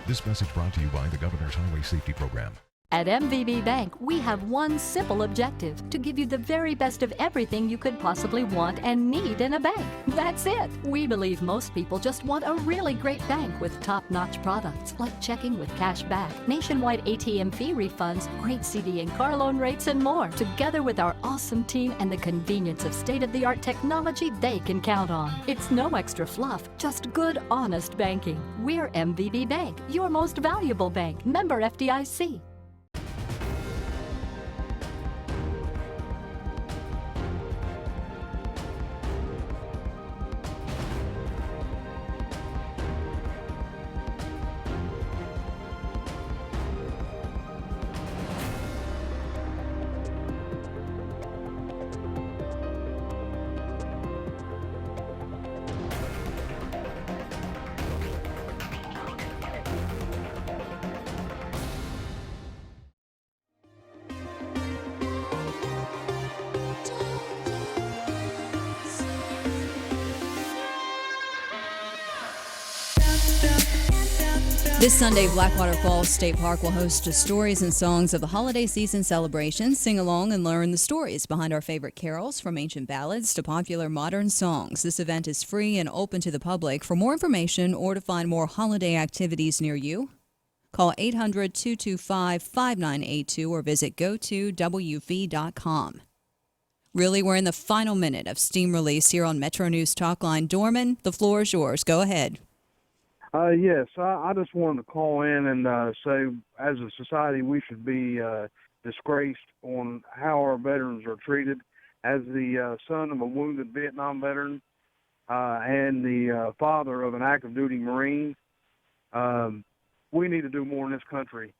This message brought to you by the Governor's Highway Safety Program. At MVB Bank, we have one simple objective: to give you the very best of everything you could possibly want and need in a bank. That's it. We believe most people just want a really great bank with top-notch products like checking with cash back, nationwide ATM fee refunds, great CD and car loan rates, and more. Together with our awesome team and the convenience of state-of-the-art technology they can count on. It's no extra fluff, just good, honest banking. We're MVB Bank, your most valuable bank. Member FDIC. This Sunday, Blackwater Falls State Park will host stories and songs of the holiday season celebrations. Sing along and learn the stories behind our favorite carols, from ancient ballads to popular modern songs. This event is free and open to the public. For more information or to find more holiday activities near you, call 800-225-5982 or visit go2wv.com. Really, we're in the final minute of steam release here on Metro News Talkline. Dorman, the floor is yours. Go ahead. Yes, I just wanted to call in and say, as a society, we should be disgraced on how our veterans are treated. As the son of a wounded Vietnam veteran and the father of an active duty Marine, we need to do more in this country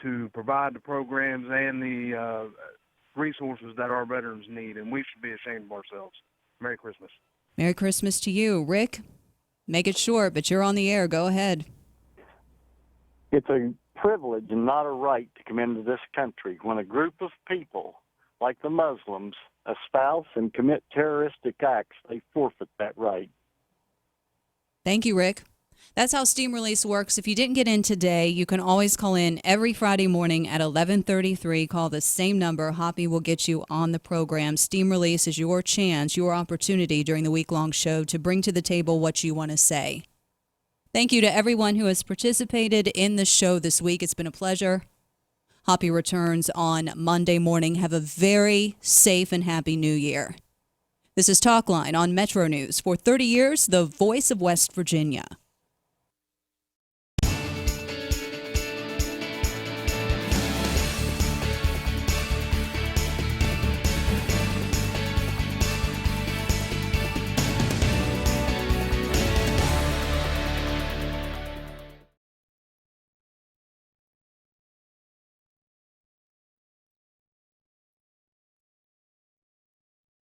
to provide the programs and the resources that our veterans need, and we should be ashamed of ourselves. Merry Christmas. Merry Christmas to you. Rick? Make it short, but you're on the air. Go ahead. It's a privilege and not a right to come into this country when a group of people, like the Muslims, espouse and commit terroristic acts. They forfeit that right. Thank you, Rick. That's how Steam Release works. If you didn't get in today, you can always call in every Friday morning at 11:33. Call the same number. Hoppy will get you on the program. Steam Release is your chance, your opportunity during the week-long show to bring to the table what you want to say. Thank you to everyone who has participated in the show this week. It's been a pleasure. Hoppy returns on Monday morning. Have a very safe and happy New Year. This is Talkline on Metro News. For 30 years, the voice of West Virginia.